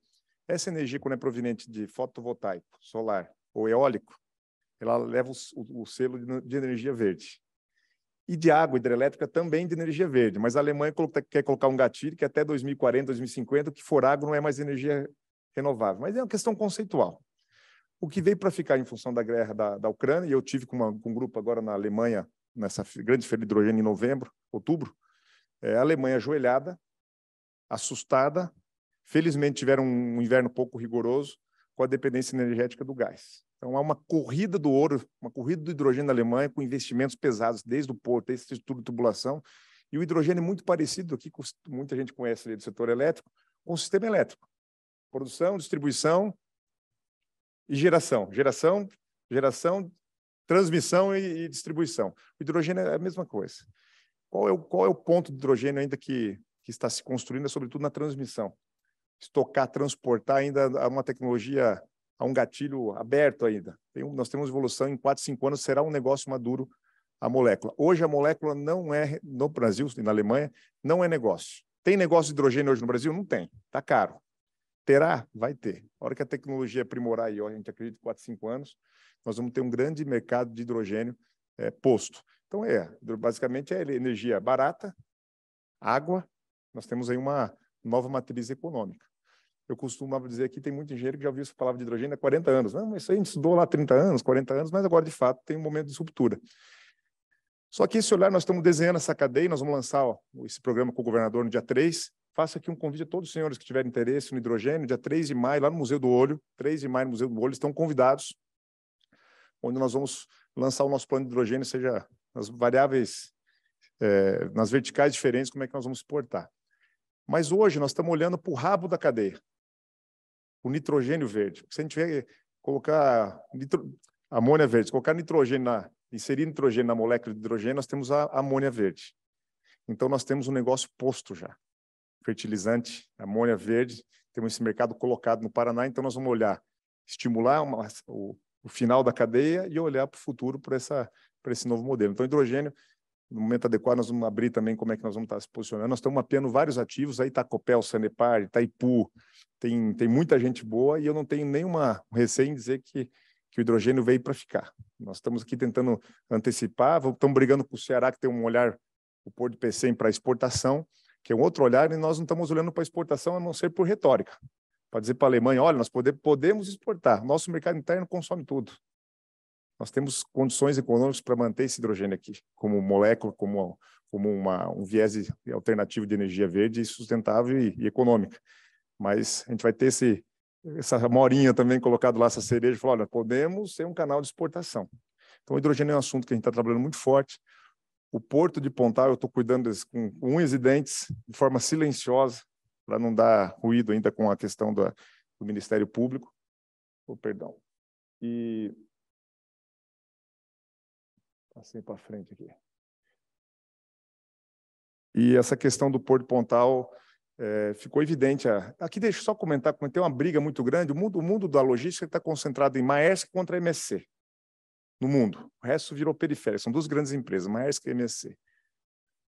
Essa energia, quando é proveniente de fotovoltaico, solar ou eólico, ela leva o selo de energia verde. E de água hidrelétrica também de energia verde. Mas a Alemanha quer colocar um gatilho que até 2040, 2050, o que for água não é mais energia renovável. Mas é uma questão conceitual. O que veio para ficar em função da guerra da Ucrânia, e eu tive com um grupo agora na Alemanha, nessa grande feira de hidrogênio em outubro, a Alemanha ajoelhada, assustada, felizmente tiveram um inverno pouco rigoroso, com a dependência energética do gás. Então, há uma corrida do ouro, uma corrida do hidrogênio na Alemanha, com investimentos pesados, desde o porto, desde a estrutura de tubulação, e o hidrogênio é muito parecido, aqui muita gente conhece ali do setor elétrico, com o sistema elétrico. Produção, distribuição e geração. Geração, transmissão e distribuição. O hidrogênio é a mesma coisa. Qual é o ponto do hidrogênio ainda que está se construindo, sobretudo na transmissão? Estocar, transportar ainda a uma tecnologia, a um gatilho aberto ainda. Nós temos evolução em 4, 5 anos, será um negócio maduro a molécula. Hoje a molécula não é, no Brasil e na Alemanha, não é negócio. Tem negócio de hidrogênio hoje no Brasil? Não tem, está caro. Terá? Vai ter. A hora que a tecnologia aprimorar, e a gente acredita em 4, 5 anos, nós vamos ter um grande mercado de hidrogênio posto. Então, basicamente é energia barata, água, nós temos aí uma nova matriz econômica. Eu costumava dizer que tem muito engenheiro que já ouviu essa palavra de hidrogênio há 40 anos. Não, mas isso aí a gente estudou lá há 30 anos, 40 anos, mas agora, de fato, tem um momento de ruptura. Só que esse olhar, nós estamos desenhando essa cadeia, nós vamos lançar esse programa com o governador no dia 3. Faço aqui um convite a todos os senhores que tiverem interesse no hidrogênio, dia 3 de maio, lá no Museu do Olho, 3 de maio no Museu do Olho, estão convidados, onde nós vamos lançar o nosso plano de hidrogênio, seja nas variáveis, nas verticais diferentes, como é que nós vamos exportar. Mas hoje nós estamos olhando para o rabo da cadeia, o nitrogênio verde. Se a gente tiver colocar amônia verde, colocar nitrogênio inserir nitrogênio na molécula de hidrogênio, nós temos a amônia verde. Então nós temos um negócio posto já. Fertilizante, amônia verde, temos esse mercado colocado no Paraná, então nós vamos olhar, estimular o final da cadeia e olhar para o futuro para esse novo modelo. Então, hidrogênio, no momento adequado, nós vamos abrir também como é que nós vamos estar se posicionando. Nós estamos mapeando vários ativos, aí está Copel, Sanepar, Itaipu, tem muita gente boa e eu não tenho nenhuma receio em dizer que o hidrogênio veio para ficar. Nós estamos aqui tentando antecipar, estamos brigando com o Ceará, que tem um olhar, o Porto de Pecém, para exportação, que é um outro olhar, e nós não estamos olhando para exportação a não ser por retórica. Para dizer para a Alemanha, olha, nós podemos exportar, nosso mercado interno consome tudo. Nós temos condições econômicas para manter esse hidrogênio aqui, como molécula, como um viés alternativo de energia verde, sustentável e econômica. Mas a gente vai ter essa morinha também colocado lá, essa cereja, e falar, olha, podemos ser um canal de exportação. Então, o hidrogênio é um assunto que a gente está trabalhando muito forte. O Porto de Pontal, eu estou cuidando com unhas e dentes, de forma silenciosa, para não dar ruído ainda com a questão do Ministério Público. Perdão. E passei para frente aqui. E essa questão do Porto de Pontal ficou evidente. Aqui deixa eu só comentar, como tem uma briga muito grande, o mundo da logística está concentrado em Maersk contra a MSC. No mundo. O resto virou periférico. São duas grandes empresas, Maersk e MSC.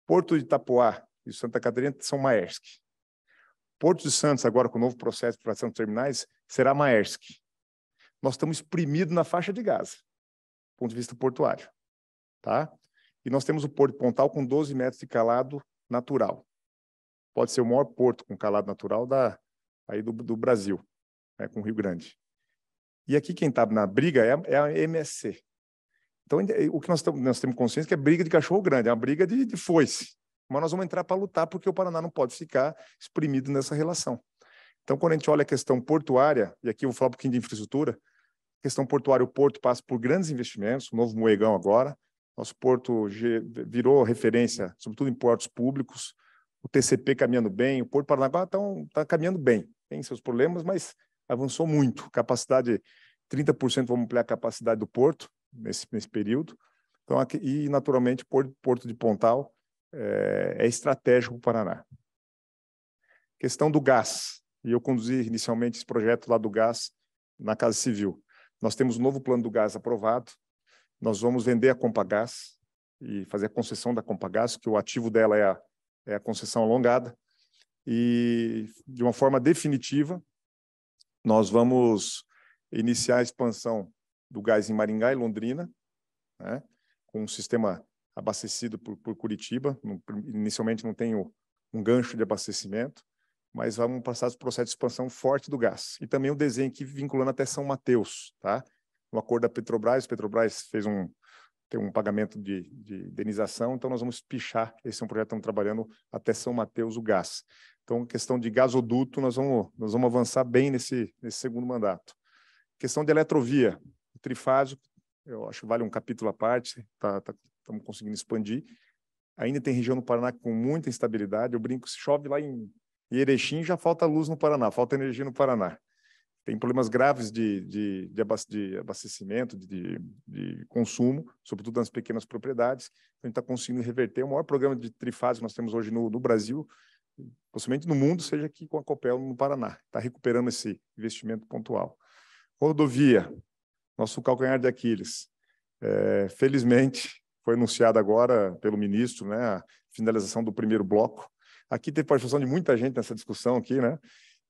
Porto de Itapoá e Santa Catarina são Maersk. Porto de Santos, agora com o novo processo de privatização de terminais, será Maersk. Nós estamos exprimidos na faixa de Gaza, do ponto de vista portuário. Tá? E nós temos o Porto de Pontal com 12 metros de calado natural. Pode ser o maior porto com calado natural aí do Brasil, né, com o Rio Grande. E aqui quem está na briga é a MSC. Então, o que nós temos consciência é que é briga de cachorro grande, é uma briga de foice. mas nós vamos entrar para lutar porque o Paraná não pode ficar exprimido nessa relação. Então, quando a gente olha a questão portuária, e aqui eu vou falar um pouquinho de infraestrutura, questão portuária, o porto passa por grandes investimentos, o novo Moegão agora, nosso porto virou referência, sobretudo em portos públicos, o TCP caminhando bem, o Porto Paranaguá está caminhando bem, tem seus problemas, mas avançou muito, capacidade, 30% vamos ampliar a capacidade do porto nesse período, então, aqui, e naturalmente o porto de Pontal é estratégico para o Paraná. Questão do gás, e eu conduzi inicialmente esse projeto lá do gás na Casa Civil. Nós temos um novo plano do gás aprovado, nós vamos vender a Compagás e fazer a concessão da Compagás, que o ativo dela é a concessão alongada, e de uma forma definitiva, nós vamos iniciar a expansão do gás em Maringá e Londrina, né, com um sistema abastecido por Curitiba, inicialmente não tem um gancho de abastecimento, mas vamos passar o processo de expansão forte do gás. E também o desenho aqui vinculando até São Mateus, tá? No acordo da Petrobras, a Petrobras tem um pagamento de indenização, então nós vamos pichar, esse é um projeto que estamos trabalhando até São Mateus, o gás. Então, questão de gasoduto, nós vamos avançar bem nesse segundo mandato. Questão de eletrovia, trifásico, eu acho que vale um capítulo à parte, estamos conseguindo expandir. Ainda tem região no Paraná com muita instabilidade, eu brinco, se chove lá em Erechim, já falta luz no Paraná, falta energia no Paraná. Tem problemas graves de abastecimento, de consumo, sobretudo nas pequenas propriedades. A gente está conseguindo reverter. O maior programa de trifásico que nós temos hoje no Brasil, possivelmente no mundo, seja aqui com a Copel no Paraná. Está recuperando esse investimento pontual. Rodovia, nosso calcanhar de Aquiles. Felizmente, foi anunciado agora pelo ministro, né, a finalização do primeiro bloco. Aqui teve participação de muita gente nessa discussão aqui, né?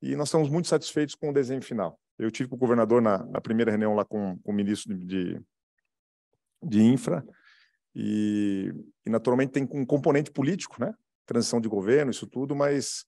E nós estamos muito satisfeitos com o desenho final. Eu tive com o governador na primeira reunião lá com o ministro de Infra e naturalmente tem um componente político, né? Transição de governo, isso tudo, mas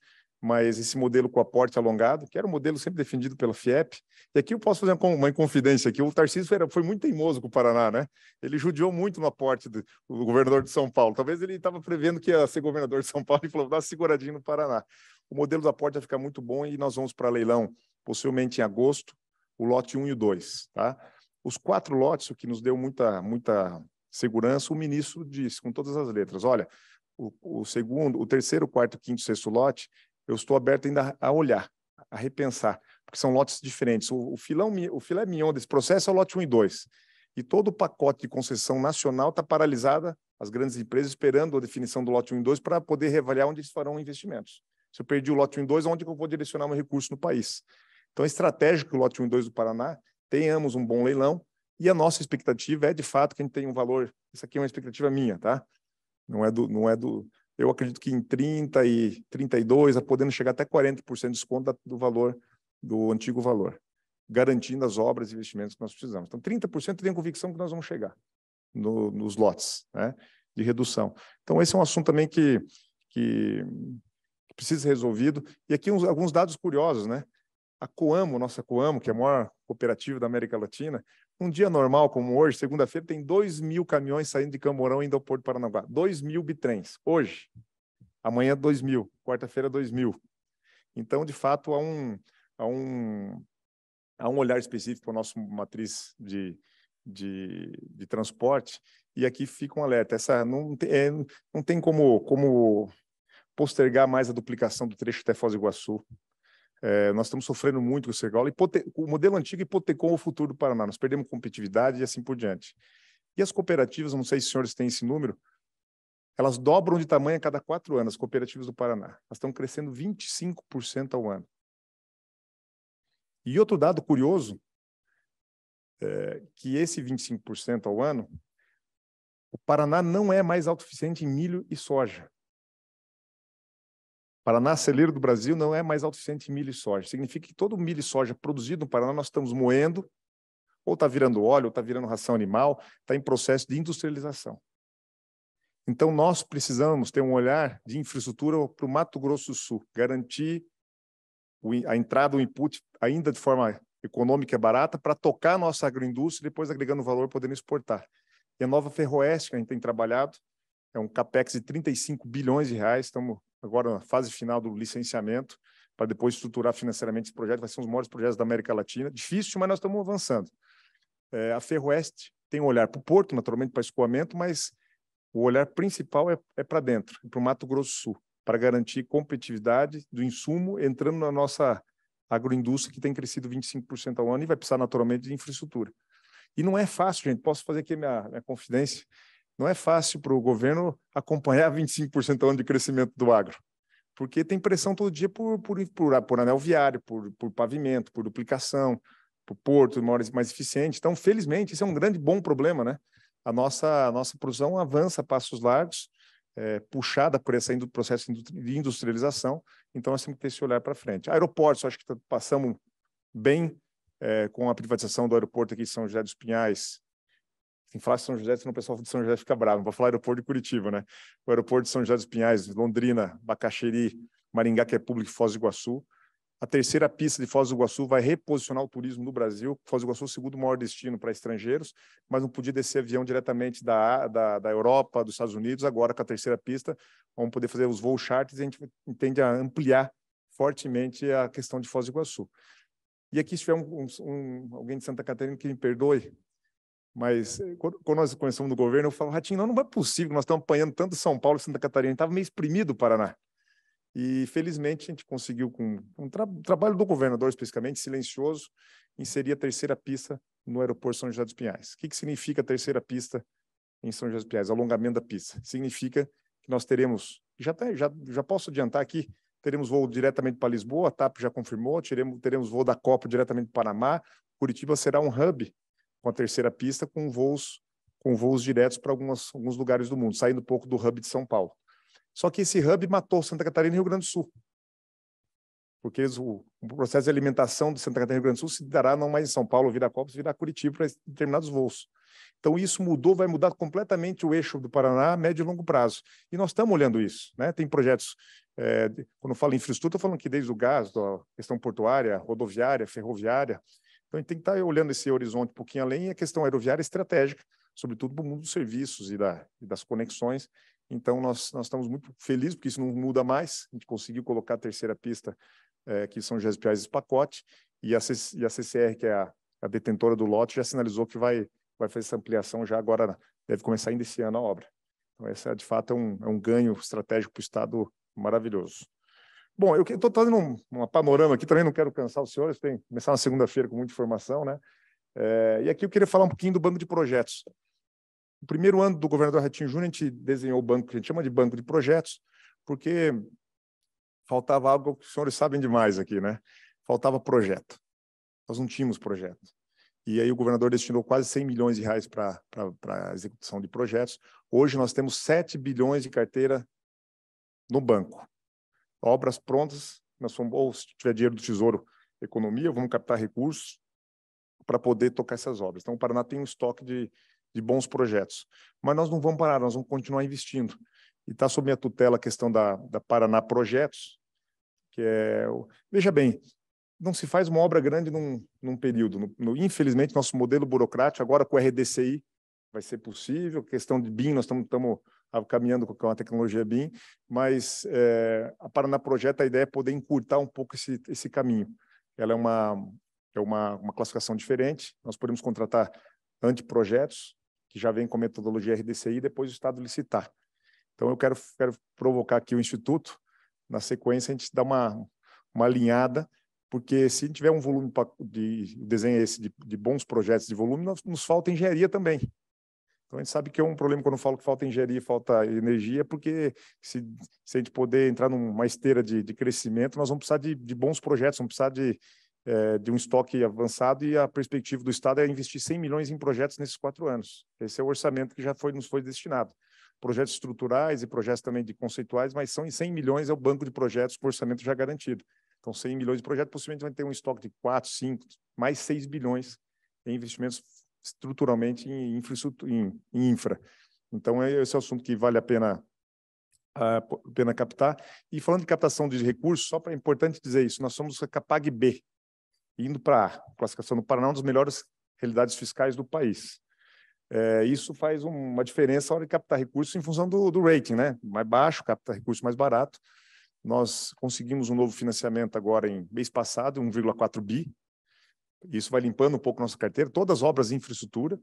esse modelo com aporte alongado, que era um modelo sempre defendido pela FIEP. E aqui eu posso fazer uma inconfidência aqui. O Tarcísio foi muito teimoso com o Paraná, né? Ele judiou muito no aporte do governador de São Paulo. Talvez ele estava prevendo que ia ser governador de São Paulo e falou, dá uma seguradinha no Paraná. O modelo do aporte vai ficar muito bom e nós vamos para leilão, possivelmente em agosto, o lote 1 e o 2. Tá? Os 4 lotes, o que nos deu muita segurança, o ministro disse, com todas as letras, olha, o segundo, o terceiro, o quarto, o quinto, o sexto lote, eu estou aberto ainda a olhar, a repensar, porque são lotes diferentes. O filé mignon desse processo é o lote 1 e 2. E todo o pacote de concessão nacional está paralisada, as grandes empresas esperando a definição do lote 1 e 2 para poder reavaliar onde eles farão investimentos. Se eu perdi o lote 1 e 2, onde eu vou direcionar meu recurso no país? Então, é estratégico que o lote 1 e 2 do Paraná tenhamos um bom leilão e a nossa expectativa é, de fato, que a gente tenha um valor... Isso aqui é uma expectativa minha, tá? Não é do eu acredito que em 30 e 32, podendo chegar até 40% de desconto do valor, do antigo valor, garantindo as obras e investimentos que nós precisamos. Então, 30% eu tenho convicção que nós vamos chegar nos lotes, né, de redução. Então, esse é um assunto também que precisa ser resolvido. E aqui alguns dados curiosos, né? A Coamo, nossa Coamo, que é a maior cooperativa da América Latina, um dia normal como hoje, segunda-feira, tem 2.000 caminhões saindo de Camorão indo ao Porto de Paranaguá. 2.000 bitrens. Hoje. Amanhã, 2.000. Quarta-feira, 2.000. Então, de fato, há um olhar específico para a nossa matriz de transporte. E aqui fica um alerta. Não tem como postergar mais a duplicação do trecho até Foz do Iguaçu. Nós estamos sofrendo muito com o Sergal. O modelo antigo hipotecou o futuro do Paraná. Nós perdemos competitividade e assim por diante. E as cooperativas, não sei se os senhores têm esse número, elas dobram de tamanho a cada 4 anos, as cooperativas do Paraná. Elas estão crescendo 25% ao ano. E outro dado curioso, que esse 25% ao ano, o Paraná não é mais autossuficiente em milho e soja. Paraná, celeiro do Brasil, não é mais autossuficiente em milho e soja. Significa que todo o milho e soja produzido no Paraná nós estamos moendo, ou está virando óleo, ou está virando ração animal, está em processo de industrialização. Então, nós precisamos ter um olhar de infraestrutura para o Mato Grosso do Sul, garantir a entrada, o input, ainda de forma econômica e barata, para tocar a nossa agroindústria e depois, agregando valor, podendo exportar. E a nova Ferroeste, que a gente tem trabalhado, É um capex de 35 bilhões de reais. Estamos agora na fase final do licenciamento para depois estruturar financeiramente esse projeto. Vai ser um dos maiores projetos da América Latina. Difícil, mas nós estamos avançando. A Ferroeste tem um olhar para o porto, naturalmente para escoamento, mas o olhar principal é para dentro, para o Mato Grosso do Sul, para garantir competitividade do insumo entrando na nossa agroindústria, que tem crescido 25% ao ano e vai precisar naturalmente de infraestrutura. E não é fácil, gente, posso fazer aqui minha confidência, não é fácil para o governo acompanhar 25% ao ano de crescimento do agro, porque tem pressão todo dia por anel viário, por pavimento, por duplicação, por porto mais eficiente. Então, felizmente, isso é um grande bom problema, né? A nossa produção avança a passos largos, puxada por esse processo de industrialização, então nós temos que ter esse olhar para frente. Aeroportos, acho que passamos bem com a privatização do aeroporto aqui de São José dos Pinhais. Em falar de São José, senão o pessoal de São José fica bravo. Vou falar aeroporto de Curitiba, né? O aeroporto de São José dos Pinhais, Londrina, Bacaxeri, Maringá, que é público, e Foz do Iguaçu. A terceira pista de Foz do Iguaçu vai reposicionar o turismo no Brasil. Foz do Iguaçu é o segundo maior destino para estrangeiros, mas não podia descer avião diretamente da Europa, dos Estados Unidos. Agora, com a terceira pista, vamos poder fazer os voos charters e a gente tende a ampliar fortemente a questão de Foz do Iguaçu. E aqui, se tiver alguém de Santa Catarina que me perdoe, mas quando nós começamos no governo, eu falo, Ratinho, não é possível, nós estamos apanhando tanto São Paulo e Santa Catarina, estava meio exprimido o Paraná. E, felizmente, a gente conseguiu, com um trabalho do governador, especificamente, silencioso, inserir a terceira pista no aeroporto São José dos Pinhais. O que significa a terceira pista em São José dos Pinhais? Alongamento da pista. Significa que nós teremos, já posso adiantar aqui, teremos voo diretamente para Lisboa, a TAP já confirmou, teremos voo da Copa diretamente para Panamá. Curitiba será um hub com a terceira pista, com voos diretos para alguns lugares do mundo, saindo um pouco do hub de São Paulo. Só que esse hub matou Santa Catarina e Rio Grande do Sul, porque o processo de alimentação de Santa Catarina e Rio Grande do Sul se dará não mais em São Paulo, Viracopos, Curitiba para determinados voos. Então isso vai mudar completamente o eixo do Paraná a médio e longo prazo. E nós estamos olhando isso, né? Tem projetos, quando eu falo em infraestrutura, estou falando aqui desde o gás, da questão portuária, rodoviária, ferroviária. Então a gente tem que estar olhando esse horizonte um pouquinho além, e a questão aeroviária estratégica, sobretudo para o mundo dos serviços e das conexões. Então, nós estamos muito felizes, porque isso não muda mais. A gente conseguiu colocar a terceira pista, que são José dos Pinhais, esse pacote, e a CCR, que é a detentora do lote, já sinalizou que vai fazer essa ampliação já agora, deve começar ainda esse ano a obra. Então, essa, de fato, é um ganho estratégico para o Estado maravilhoso. Bom, eu estou fazendo um panorama aqui, também não quero cansar os senhores, tem que começar na segunda-feira com muita informação, né? E aqui eu queria falar um pouquinho do banco de projetos. No primeiro ano do governador Ratinho Júnior, a gente desenhou o banco, que a gente chama de banco de projetos, porque faltava algo que os senhores sabem demais aqui, né? Faltava projeto. Nós não tínhamos projeto. E aí o governador destinou quase 100 milhões de reais para a execução de projetos. Hoje nós temos 7 bilhões de carteira no banco. Obras prontas, ou se tiver dinheiro do Tesouro, economia, vamos captar recursos para poder tocar essas obras. Então o Paraná tem um estoque de bons projetos. Mas nós não vamos parar, nós vamos continuar investindo. E está sob minha tutela a questão da Paraná Projetos, que veja bem, não se faz uma obra grande num período. Infelizmente, nosso modelo burocrático, agora com o RDCI, vai ser possível. A questão de BIM, nós estamos caminhando com a tecnologia BIM, mas a Paraná Projeto, a ideia é poder encurtar um pouco esse caminho. Ela é uma classificação diferente, nós podemos contratar anteprojetos, que já vem com metodologia RDCI, e depois o Estado licitar. Então, eu quero provocar aqui o Instituto, na sequência, a gente dá uma alinhada, porque se tiver um volume de desenho de bons projetos de volume, nos falta engenharia também. Então, a gente sabe que é um problema quando eu falo que falta engenharia e falta energia, porque se a gente poder entrar numa esteira de crescimento, nós vamos precisar de bons projetos, vamos precisar de um estoque avançado, e a perspectiva do Estado é investir 100 milhões em projetos nesses 4 anos. Esse é o orçamento que nos foi destinado. Projetos estruturais e projetos também de conceituais, mas são em 100 milhões é o banco de projetos com orçamento já garantido. Então, 100 milhões de projetos, possivelmente vai ter um estoque de 4, 5, mais 6 bilhões em investimentos estruturalmente em infraestrutura, em infra. Então, esse é o assunto que vale a pena captar. E falando de captação de recursos, é importante dizer isso, nós somos a Capag B, indo para a classificação do Paraná, uma das melhores realidades fiscais do país. Isso faz uma diferença na hora de captar recursos em função do rating, né? Mais baixo, capta recurso mais barato. Nós conseguimos um novo financiamento agora em mês passado, 1,4 bi. Isso vai limpando um pouco nossa carteira, todas as obras de infraestrutura.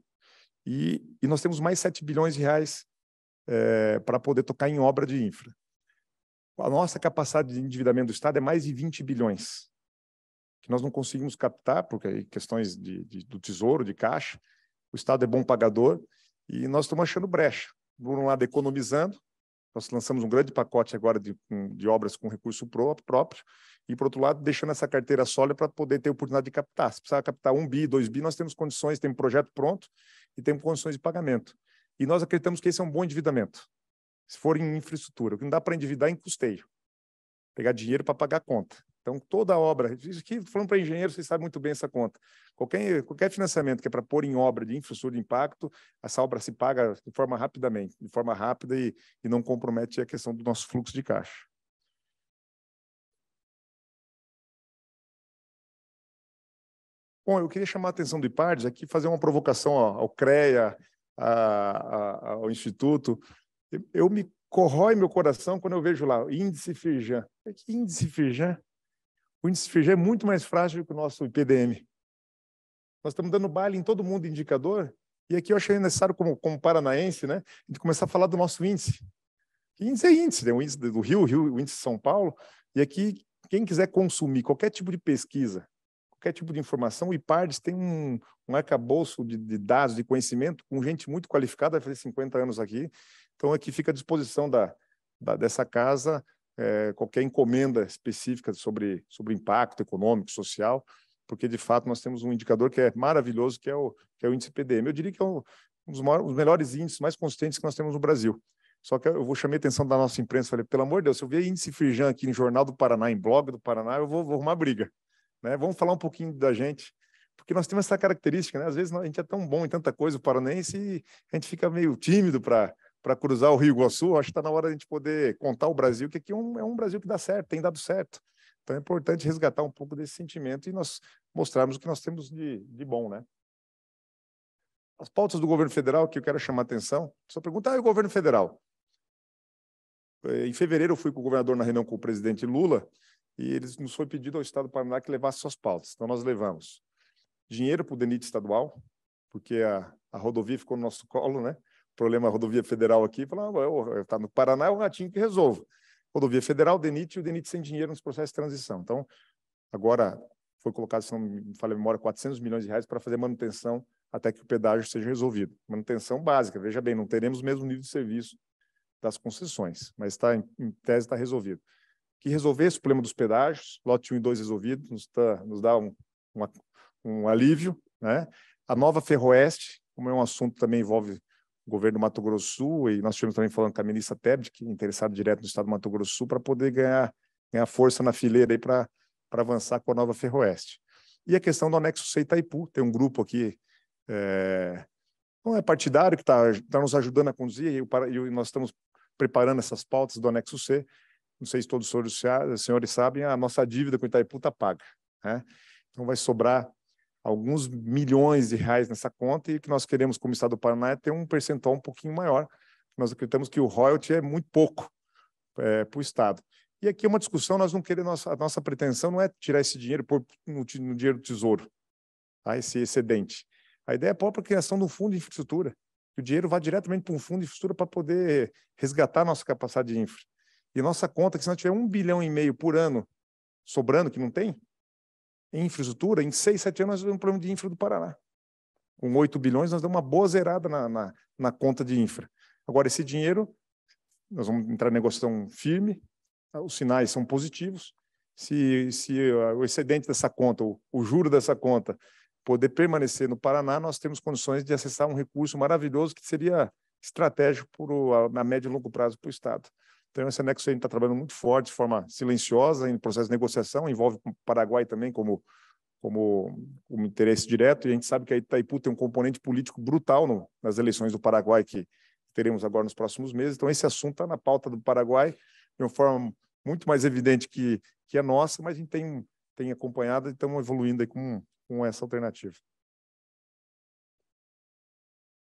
E nós temos mais 7 bilhões de reais para poder tocar em obra de infra. A nossa capacidade de endividamento do Estado é mais de 20 bilhões, que nós não conseguimos captar, porque questões do Tesouro, de caixa. O Estado é bom pagador e nós estamos achando brecha. Por um lado, economizando. Nós lançamos um grande pacote agora de obras com recurso próprio e, por outro lado, deixando essa carteira sólida para poder ter oportunidade de captar. Se precisar captar 1 bi, 2 bi, nós temos condições, temos projeto pronto e temos condições de pagamento. E nós acreditamos que esse é um bom endividamento, se for em infraestrutura. O que não dá para endividar é em custeio, pegar dinheiro para pagar a conta. Então, toda obra, isso aqui, falando para engenheiro, vocês sabem muito bem essa conta. Qualquer financiamento que é para pôr em obra de infraestrutura de impacto, essa obra se paga de forma rápida e não compromete a questão do nosso fluxo de caixa. Bom, eu queria chamar a atenção do IPARDES aqui, fazer uma provocação ao CREA, ao Instituto. Me corrói meu coração quando eu vejo lá o índice Firjan. Que índice Firjan? O índice Firjan é muito mais frágil que o nosso IPDM. Nós estamos dando baile em todo mundo de indicador, e aqui eu achei necessário, como paranaense, né, de começar a falar do nosso índice. Índice é índice, né? O índice do Rio, o índice de São Paulo, e aqui, quem quiser consumir qualquer tipo de pesquisa, qualquer tipo de informação, o IPARDES tem um arcabouço de dados, de conhecimento, com gente muito qualificada, vai fazer 50 anos aqui. Então, aqui fica à disposição dessa casa qualquer encomenda específica sobre impacto econômico, social, porque, de fato, nós temos um indicador que é maravilhoso, que é o índice PDM. Eu diria que é um dos melhores índices, mais consistentes que nós temos no Brasil. Só que eu chamei a atenção da nossa imprensa, falei, pelo amor de Deus, se eu ver índice Firjan aqui no Jornal do Paraná, em blog do Paraná, eu vou arrumar briga. Né? Vamos falar um pouquinho da gente, porque nós temos essa característica, né? Às vezes a gente é tão bom em tanta coisa, o paranaense, e a gente fica meio tímido para cruzar o Rio Iguaçu. Acho que está na hora de a gente poder contar o Brasil, que aqui é um Brasil que dá certo, tem dado certo. Então é importante resgatar um pouco desse sentimento e nós mostrarmos o que nós temos de bom, né? As pautas do governo federal, que eu quero chamar a atenção, só pergunta, e o governo federal? Em fevereiro eu fui com o governador na reunião com o presidente Lula e nos foi pedido ao Estado do Paraná que levasse suas pautas. Então nós levamos dinheiro para o DENIT estadual, porque a rodovia ficou no nosso colo, né? O problema é a rodovia federal aqui, falou, está no Paraná, é o Ratinho que resolve. Rodovia federal, DENIT, e o DENIT sem dinheiro nos processos de transição. Então, agora foi colocado, se não me falha a memória, 400 milhões de reais para fazer manutenção até que o pedágio seja resolvido. Manutenção básica, veja bem, não teremos o mesmo nível de serviço das concessões, mas em tese está resolvido. Que resolver esse problema dos pedágios, lote 1 e 2 resolvido, nos dá um alívio, né? A nova Ferroeste, como é um assunto que também envolve o governo do Mato Grosso do Sul, e nós estivemos também falando com a ministra Tebet, que é interessada direto no estado do Mato Grosso do Sul, para poder ganhar força na fileira aí para avançar com a nova Ferroeste. E a questão do anexo C Itaipu, tem um grupo aqui, não é partidário, que está nos ajudando a conduzir, e nós estamos preparando essas pautas do anexo C. Não sei se todos os senhores sabem, a nossa dívida com o Itaipu está paga, né? Então vai sobrar alguns milhões de reais nessa conta, e o que nós queremos como Estado do Paraná é ter um percentual um pouquinho maior. Nós acreditamos que o royalty é muito pouco para o Estado. E aqui é uma discussão, nós não queremos, a nossa pretensão não é tirar esse dinheiro e pôr no dinheiro do Tesouro, tá? Esse excedente. A ideia é a própria criação de um fundo de infraestrutura, que o dinheiro vá diretamente para um fundo de infraestrutura para poder resgatar a nossa capacidade de infra. E nossa conta, que se nós tiver 1,5 bilhão por ano sobrando, que não tem, em infraestrutura, em 6, 7 anos nós vamos ter um problema de infra do Paraná. Com 8 bilhões, nós damos uma boa zerada na conta de infra. Agora, esse dinheiro, nós vamos entrar em negociação firme, os sinais são positivos. Se o excedente dessa conta, o juro dessa conta, poder permanecer no Paraná, nós temos condições de acessar um recurso maravilhoso que seria estratégico a médio e longo prazo para o Estado. Então, esse anexo a gente está trabalhando muito forte, de forma silenciosa, em processo de negociação, envolve o Paraguai também como interesse direto, e a gente sabe que a Itaipu tem um componente político brutal nas eleições do Paraguai que teremos agora nos próximos meses. Então, esse assunto está na pauta do Paraguai, de uma forma muito mais evidente que a nossa, mas a gente tem acompanhado e estamos evoluindo aí com essa alternativa.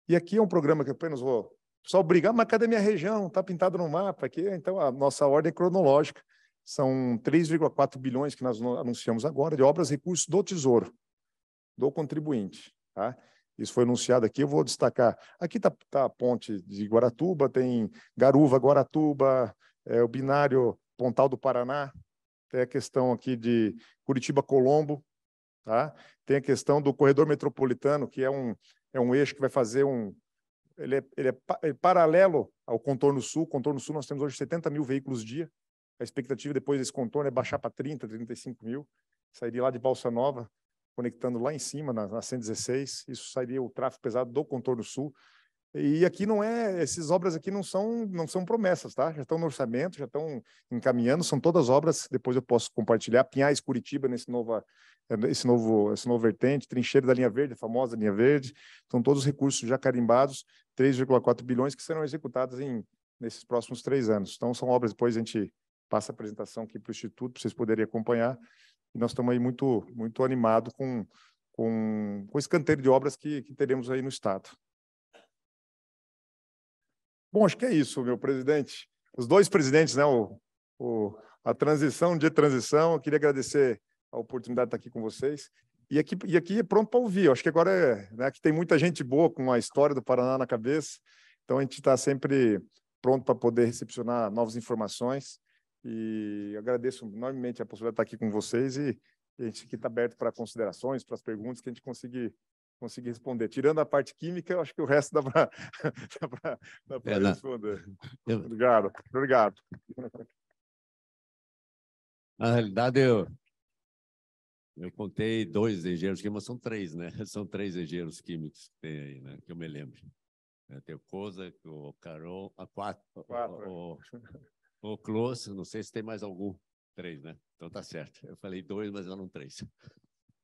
E aqui é um programa que apenas vou só obrigar, mas cadê minha região? Está pintado no mapa aqui. Então, a nossa ordem é cronológica. São 3,4 bilhões que nós anunciamos agora de obras e recursos do Tesouro, do contribuinte. Tá? Isso foi anunciado aqui, eu vou destacar. Aqui está a ponte de Guaratuba, tem Garuva, Guaratuba, o binário Pontal do Paraná, tem a questão aqui de Curitiba-Colombo, tá? Tem a questão do corredor metropolitano, que é um eixo que vai fazer ele é paralelo ao contorno sul. O contorno sul nós temos hoje 70 mil veículos dia. A expectativa depois desse contorno é baixar para 30, 35 mil. Sairia lá de Balsa Nova, conectando lá em cima, na 116. Isso sairia o tráfego pesado do contorno sul. E aqui essas obras aqui não são promessas, tá? Já estão no orçamento, já estão encaminhando, são todas obras, depois eu posso compartilhar. Pinhais, Curitiba, esse novo vertente, Trincheiro da Linha Verde, a famosa Linha Verde, são todos recursos já carimbados, 3,4 bilhões que serão executados nesses próximos 3 anos. Então, são obras, depois a gente passa a apresentação aqui para o Instituto, para vocês poderem acompanhar, e nós estamos aí muito, muito animados com esse canteiro de obras que teremos aí no Estado. Bom, acho que é isso, meu presidente. Os dois presidentes, né? A transição de transição. Eu queria agradecer a oportunidade de estar aqui com vocês. E aqui é pronto para ouvir. Eu acho que agora né, aqui tem muita gente boa com a história do Paraná na cabeça. Então, a gente está sempre pronto para poder recepcionar novas informações. E agradeço enormemente a possibilidade de estar aqui com vocês. E a gente aqui está aberto para considerações, para as perguntas que a gente conseguir responder. Tirando a parte química, eu acho que o resto dá para responder. Obrigado. Na realidade, eu contei 2 engenheiros químicos, são 3, né? São 3 engenheiros químicos que tem aí, né? Que eu me lembro. Tem o Koza, o Carol, a 4, o Close, não sei se tem mais algum. 3, né? Então tá certo. Eu falei 2, mas eram 3.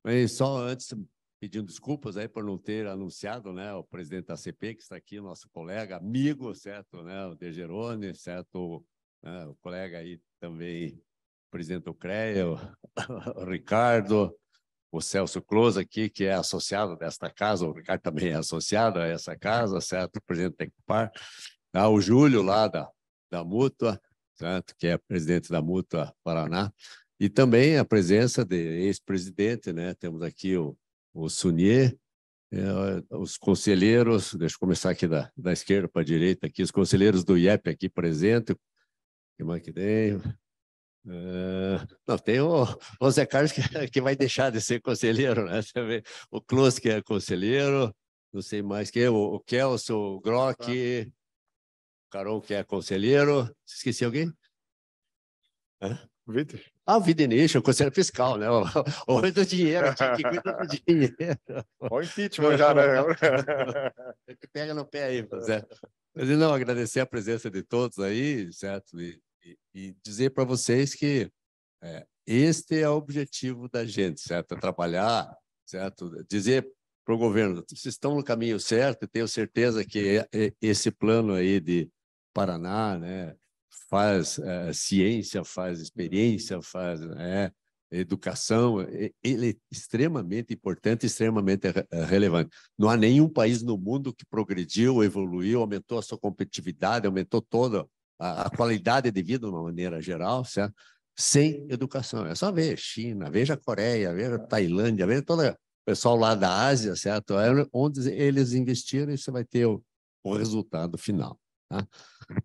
Mas só antes, pedindo desculpas aí por não ter anunciado, né, o presidente da CP, que está aqui, nosso colega, amigo, certo, né, o De Geroni, certo, né, o colega aí também, o presidente do CREA, o Ricardo, o Celso Close aqui, que é associado desta casa, o Ricardo também é associado a essa casa, certo, o presidente da Ecopar, o Júlio lá da Mútua, certo, que é presidente da Mútua Paraná, e também a presença de ex-presidente, né, temos aqui o Sunier, os conselheiros, deixa eu começar aqui da esquerda para a direita, aqui, os conselheiros do IEP aqui presentes, que mais que tem? Não, tem o Zé Carlos que vai deixar de ser conselheiro, né? Você vê, o Close, que é conselheiro, não sei mais quem, o Kelso, o Grock, o Carol, que é conselheiro, esqueci alguém? Vitor? O Videnicho, o conselheiro fiscal, né? O homem do dinheiro, que cuida do dinheiro. Olha o impeachment já, né? Que pega no pé aí, Zé. Mas não, agradecer a presença de todos aí, certo? E dizer para vocês que este é o objetivo da gente, certo? É trabalhar, certo? Dizer para o governo, vocês estão no caminho certo, e tenho certeza que esse plano aí de Paraná, né? Faz ciência, faz experiência, faz educação, ele é extremamente importante, extremamente relevante. Não há nenhum país no mundo que progrediu, evoluiu, aumentou a sua competitividade, aumentou toda a qualidade de vida de uma maneira geral, certo? Sem educação. É só ver China, veja a Coreia, veja a Tailândia, veja todo o pessoal lá da Ásia, certo? Onde eles investiram, você vai ter o resultado final. Tá?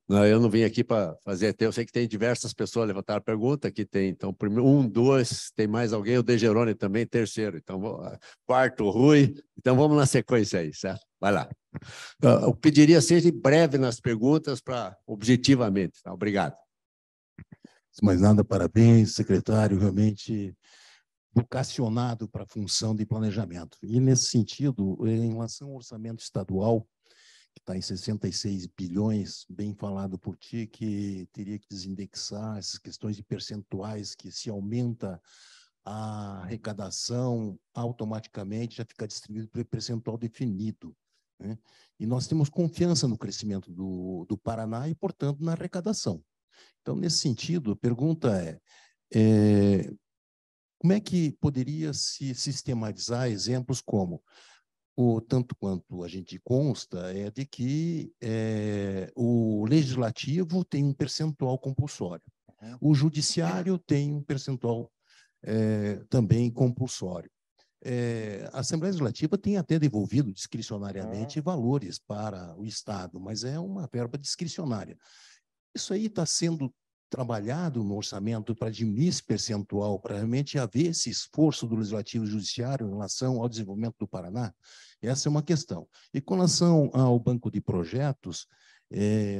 Eu não vim aqui para fazer. Eu sei que tem diversas pessoas levantaram pergunta. Aqui tem, então, primeiro, 1, 2, tem mais alguém? O De Geroni também, terceiro. Então, quarto, o Rui. Então, vamos na sequência aí, certo? Vai lá. Eu pediria seja breve nas perguntas, objetivamente. Tá? Obrigado. Mais nada, parabéns, secretário, realmente vocacionado para a função de planejamento. E, nesse sentido, em relação ao orçamento estadual, que está em 66 bilhões, bem falado por ti, que teria que desindexar essas questões de percentuais, que se aumenta a arrecadação, automaticamente já fica distribuído por percentual definido, né? E nós temos confiança no crescimento do Paraná e, portanto, na arrecadação. Então, nesse sentido, a pergunta como é que poderia se sistematizar exemplos como tanto quanto a gente consta, é de que o legislativo tem um percentual compulsório. O judiciário tem um percentual também compulsório. A Assembleia Legislativa tem até devolvido discricionariamente valores para o Estado, mas é uma verba discricionária. Isso aí está sendo trabalhado no orçamento para diminuir esse percentual, para realmente haver esse esforço do Legislativo e Judiciário em relação ao desenvolvimento do Paraná? Essa é uma questão. E com relação ao banco de projetos,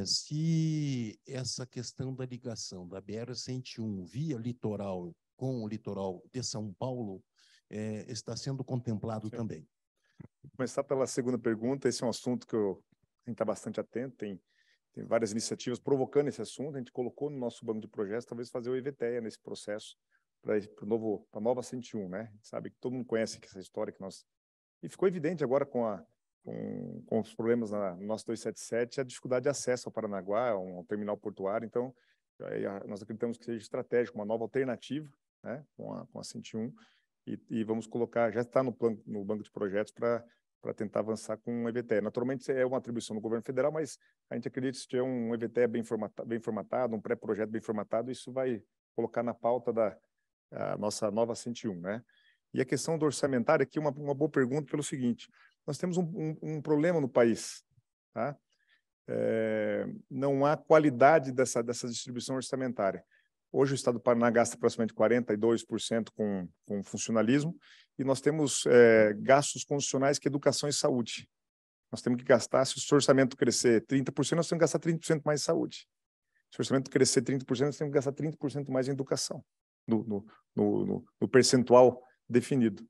se essa questão da ligação da BR-101 via litoral com o litoral de São Paulo está sendo contemplado também. Vou começar pela segunda pergunta. Esse é um assunto que a gente está bastante atento, tem várias iniciativas provocando esse assunto. A gente colocou no nosso banco de projetos, talvez fazer o EVTEA nesse processo para a nova 101, né? A gente sabe que todo mundo conhece essa história que nós... E ficou evidente agora com os problemas na nossa 277, a dificuldade de acesso ao Paranaguá, ao terminal portuário. Então, nós acreditamos que seja estratégico, uma nova alternativa, né, com a 101, e vamos colocar, já está no banco de projetos para tentar avançar com um EVTEA. Naturalmente, é uma atribuição do governo federal, mas a gente acredita que se tiver um EVTEA bem formatado, um pré-projeto bem formatado, isso vai colocar na pauta da nossa nova 101, né? E a questão do orçamentário, aqui uma boa pergunta pelo seguinte: nós temos um problema no país, tá? Não há qualidade dessa distribuição orçamentária. Hoje o Estado do Paraná gasta aproximadamente 42% com funcionalismo, e nós temos gastos condicionais que educação e saúde. Nós temos que gastar, se o orçamento crescer 30%, nós temos que gastar 30% mais em saúde. Se o orçamento crescer 30%, nós temos que gastar 30% mais em educação, no percentual definido.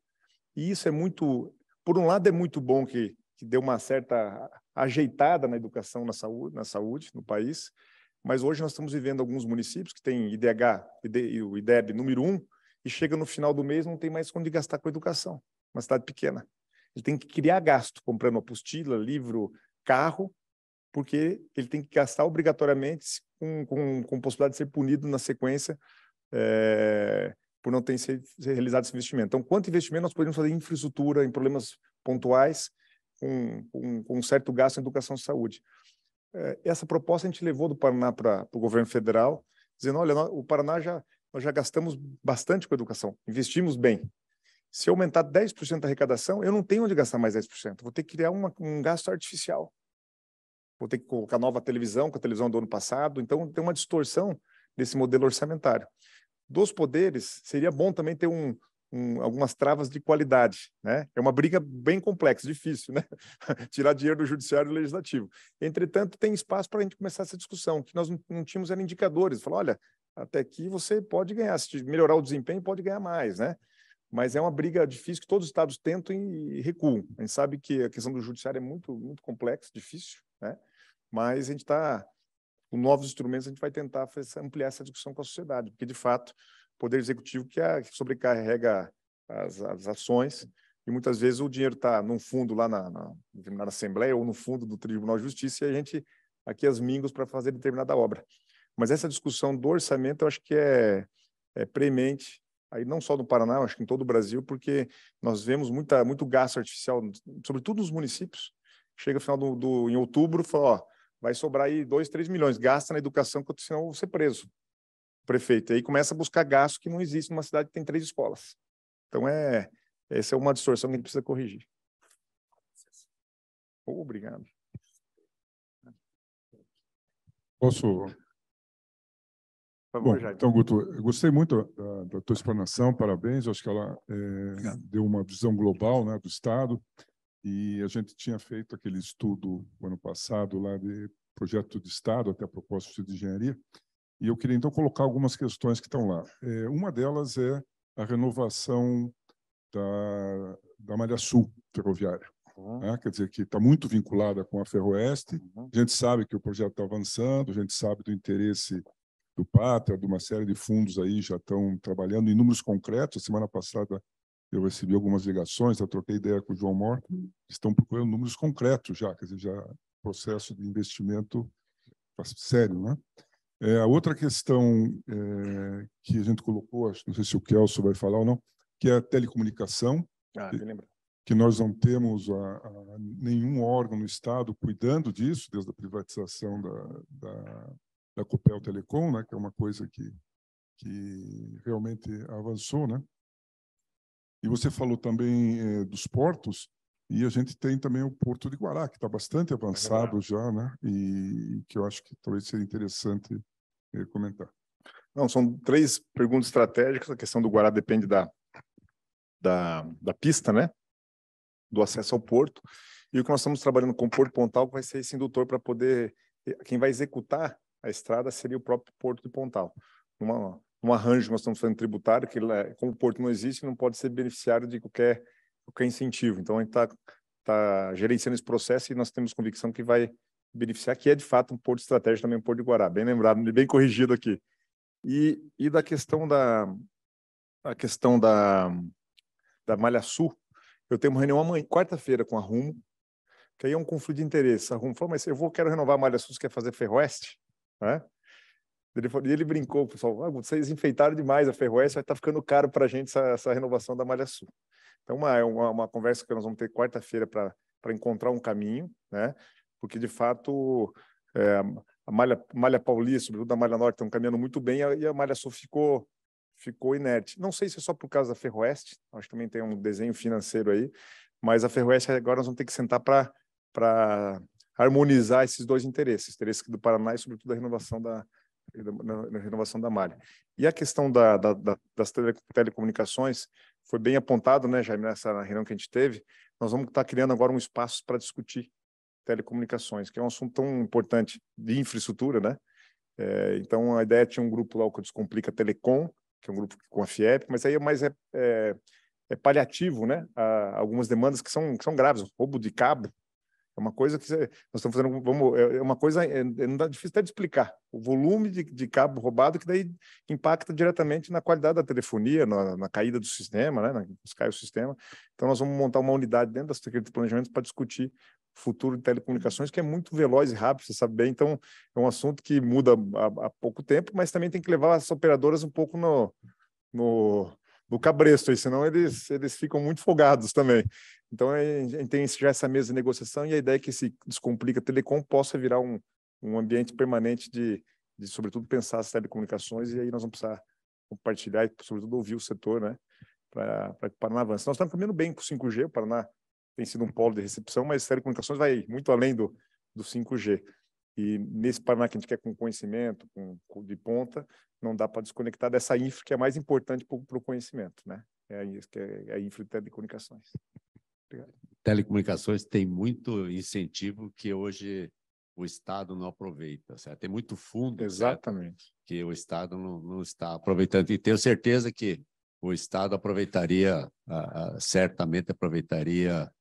E isso é muito... Por um lado, é muito bom que deu uma certa ajeitada na educação, na saúde, no país, mas hoje nós estamos vivendo alguns municípios que têm IDH, o IDEB número 1, e chega no final do mês não tem mais onde gastar com educação, uma cidade pequena. Ele tem que criar gasto, comprando apostila, livro, carro, porque ele tem que gastar obrigatoriamente com possibilidade de ser punido na sequência por não ter ser realizado esse investimento. Então, quanto investimento nós podemos fazer em infraestrutura, em problemas pontuais, com um certo gasto em educação e saúde? Essa proposta a gente levou do Paraná para o governo federal, dizendo, olha, o Paraná nós já gastamos bastante com educação, investimos bem. Se eu aumentar 10% da arrecadação, eu não tenho onde gastar mais 10%, vou ter que criar um gasto artificial. Vou ter que colocar nova televisão, com a televisão do ano passado, então tem uma distorção desse modelo orçamentário. Dos poderes, seria bom também ter algumas travas de qualidade, né? É uma briga bem complexa, difícil, né? Tirar dinheiro do judiciário e do legislativo. Entretanto, tem espaço para a gente começar essa discussão, que nós não tínhamos eram indicadores. Falar, olha, até aqui você pode ganhar, se melhorar o desempenho, pode ganhar mais, né? Mas é uma briga difícil que todos os estados tentam e recuam. A gente sabe que a questão do judiciário é muito, muito complexa, difícil, né? Mas a gente está... Com novos instrumentos, a gente vai tentar ampliar essa discussão com a sociedade, porque, de fato, o Poder Executivo que sobrecarrega as ações, e muitas vezes o dinheiro está num fundo lá na determinada Assembleia ou no fundo do Tribunal de Justiça, e a gente aqui as mingos para fazer determinada obra. Mas essa discussão do orçamento, eu acho que é premente, aí não só no Paraná, acho que em todo o Brasil, porque nós vemos muito gasto artificial, sobretudo nos municípios. Chega no final em outubro, fala, ó, vai sobrar aí 2, 3 milhões, gasta na educação, senão eu vou ser preso, prefeito. Aí começa a buscar gasto que não existe numa cidade que tem 3 escolas. Então, essa é uma distorção que a gente precisa corrigir. Obrigado. Posso... Bom, então, Guto, eu gostei muito da tua explanação, parabéns, eu acho que ela deu uma visão global, né, do Estado, e a gente tinha feito aquele estudo no ano passado lá de projeto de Estado, até a propósito de engenharia, e eu queria então colocar algumas questões que estão lá. Uma delas é a renovação da malha sul ferroviária, né? Quer dizer, que está muito vinculada com a Ferroeste. A gente sabe que o projeto está avançando, a gente sabe do interesse do Pátria, de uma série de fundos aí já estão trabalhando em números concretos. A semana passada eu recebi algumas ligações, eu troquei ideia com o João Morta, estão procurando números concretos já, quer dizer, já processo de investimento sério, né? A outra questão que a gente colocou, não sei se o Kelso vai falar ou não, que é a telecomunicação. Me lembra. que nós não temos nenhum órgão no Estado cuidando disso, desde a privatização da Copel Telecom, né, que é uma coisa que realmente avançou, né? E você falou também dos portos, e a gente tem também o Porto de Guará, que está bastante avançado já, né? E que eu acho que talvez seria interessante comentar. Não, são 3 perguntas estratégicas. A questão do Guará depende da pista, né? Do acesso ao porto. E o que nós estamos trabalhando com o Porto Pontal vai ser esse indutor para poder... Quem vai executar a estrada seria o próprio Porto de Pontal. Um arranjo que nós estamos fazendo tributário, que como o porto não existe, não pode ser beneficiário de qualquer incentivo. Então, a gente está gerenciando esse processo e nós temos convicção que vai beneficiar, que é, de fato, um porto estratégico também, um porto de Guará. Bem lembrado, bem corrigido aqui. E da questão da Malha Sul, eu tenho uma reunião amanhã, quarta-feira, com a Rumo, que aí é um conflito de interesse. A Rumo falou, mas quero renovar a Malha Sul, você quer fazer Ferroeste? Né? E ele brincou, pessoal, vocês enfeitaram demais a Ferroeste, vai estar ficando caro para a gente essa renovação da Malha Sul. Então, é uma conversa que nós vamos ter quarta-feira para encontrar um caminho, né? Porque, de fato, a Malha Paulista, sobretudo a Malha Norte, estão caminhando muito bem e a Malha Sul ficou inerte. Não sei se é só por causa da Ferroeste, acho que também tem um desenho financeiro aí, mas a Ferroeste agora nós vamos ter que sentar para harmonizar esses 2 interesses, interesse do Paraná e, sobretudo, a renovação na renovação da malha. E a questão das telecomunicações foi bem apontado, né, Jaime, nessa reunião que a gente teve. Nós vamos estar criando agora um espaço para discutir telecomunicações, que é um assunto tão importante de infraestrutura, né? Então, a ideia tinha um grupo lá, o que Descomplica Telecom, que é um grupo com a FIEP, mas aí é paliativo, né? A algumas demandas que são graves, roubo de cabo. É uma coisa que nós estamos fazendo, é uma coisa não difícil até de explicar. O volume de cabo roubado que daí impacta diretamente na qualidade da telefonia, na caída do sistema, né? Cai o sistema. Então, nós vamos montar uma unidade dentro da Secretaria de Planejamento para discutir o futuro de telecomunicações, que é muito veloz e rápido, você sabe bem. Então, é um assunto que muda há pouco tempo, mas também tem que levar as operadoras um pouco no cabresto, aí, senão eles ficam muito folgados também. Então, a gente tem já essa mesa de negociação e a ideia é que esse Descomplica Telecom possa virar um ambiente permanente de, sobretudo, pensar as telecomunicações, e aí nós vamos precisar compartilhar e, sobretudo, ouvir o setor, né, para que o Paraná avance. Nós estamos caminhando bem com o 5G, o Paraná tem sido um polo de recepção, mas as telecomunicações vai muito além do 5G. E nesse Paraná que a gente quer com conhecimento, de ponta, não dá para desconectar dessa infra que é mais importante para o conhecimento, né? Que é a infra de telecomunicações. Obrigado. Telecomunicações tem muito incentivo que hoje o Estado não aproveita, certo? Tem muito fundo, exatamente, certo? Que o Estado não está aproveitando. E tenho certeza que o Estado aproveitaria, certamente aproveitaria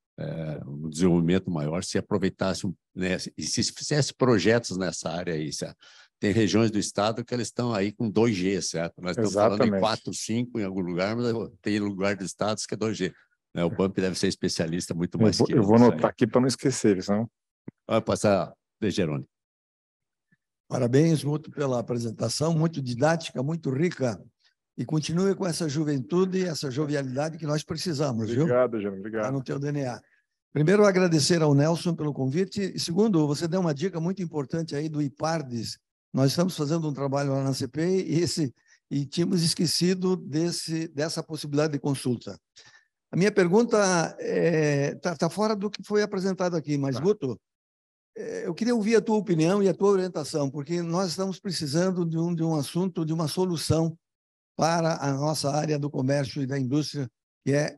um desenvolvimento maior se aproveitasse, né, e se fizesse projetos nessa área aí, certo? Tem regiões do estado que eles estão aí com 2G, certo? Nós estamos falando em 4, 5 em algum lugar, mas tem lugar dos estados que é 2G. Né? O BAMP deve ser especialista muito mais que eu. Eu vou anotar aqui para não esquecer, senão... Vai passar, De Jerônimo. Parabéns, Guto, pela apresentação, muito didática, muito rica. E continue com essa juventude e essa jovialidade que nós precisamos, viu? Obrigado, Jânio, obrigado. Está no teu DNA. Primeiro, agradecer ao Nelson pelo convite. E segundo, você deu uma dica muito importante aí do IPARDES. Nós estamos fazendo um trabalho lá na CPI e tínhamos esquecido dessa possibilidade de consulta. A minha pergunta está fora do que foi apresentado aqui, mas, Guto, eu queria ouvir a tua opinião e a tua orientação, porque nós estamos precisando de um assunto, de uma solução para a nossa área do comércio e da indústria, que é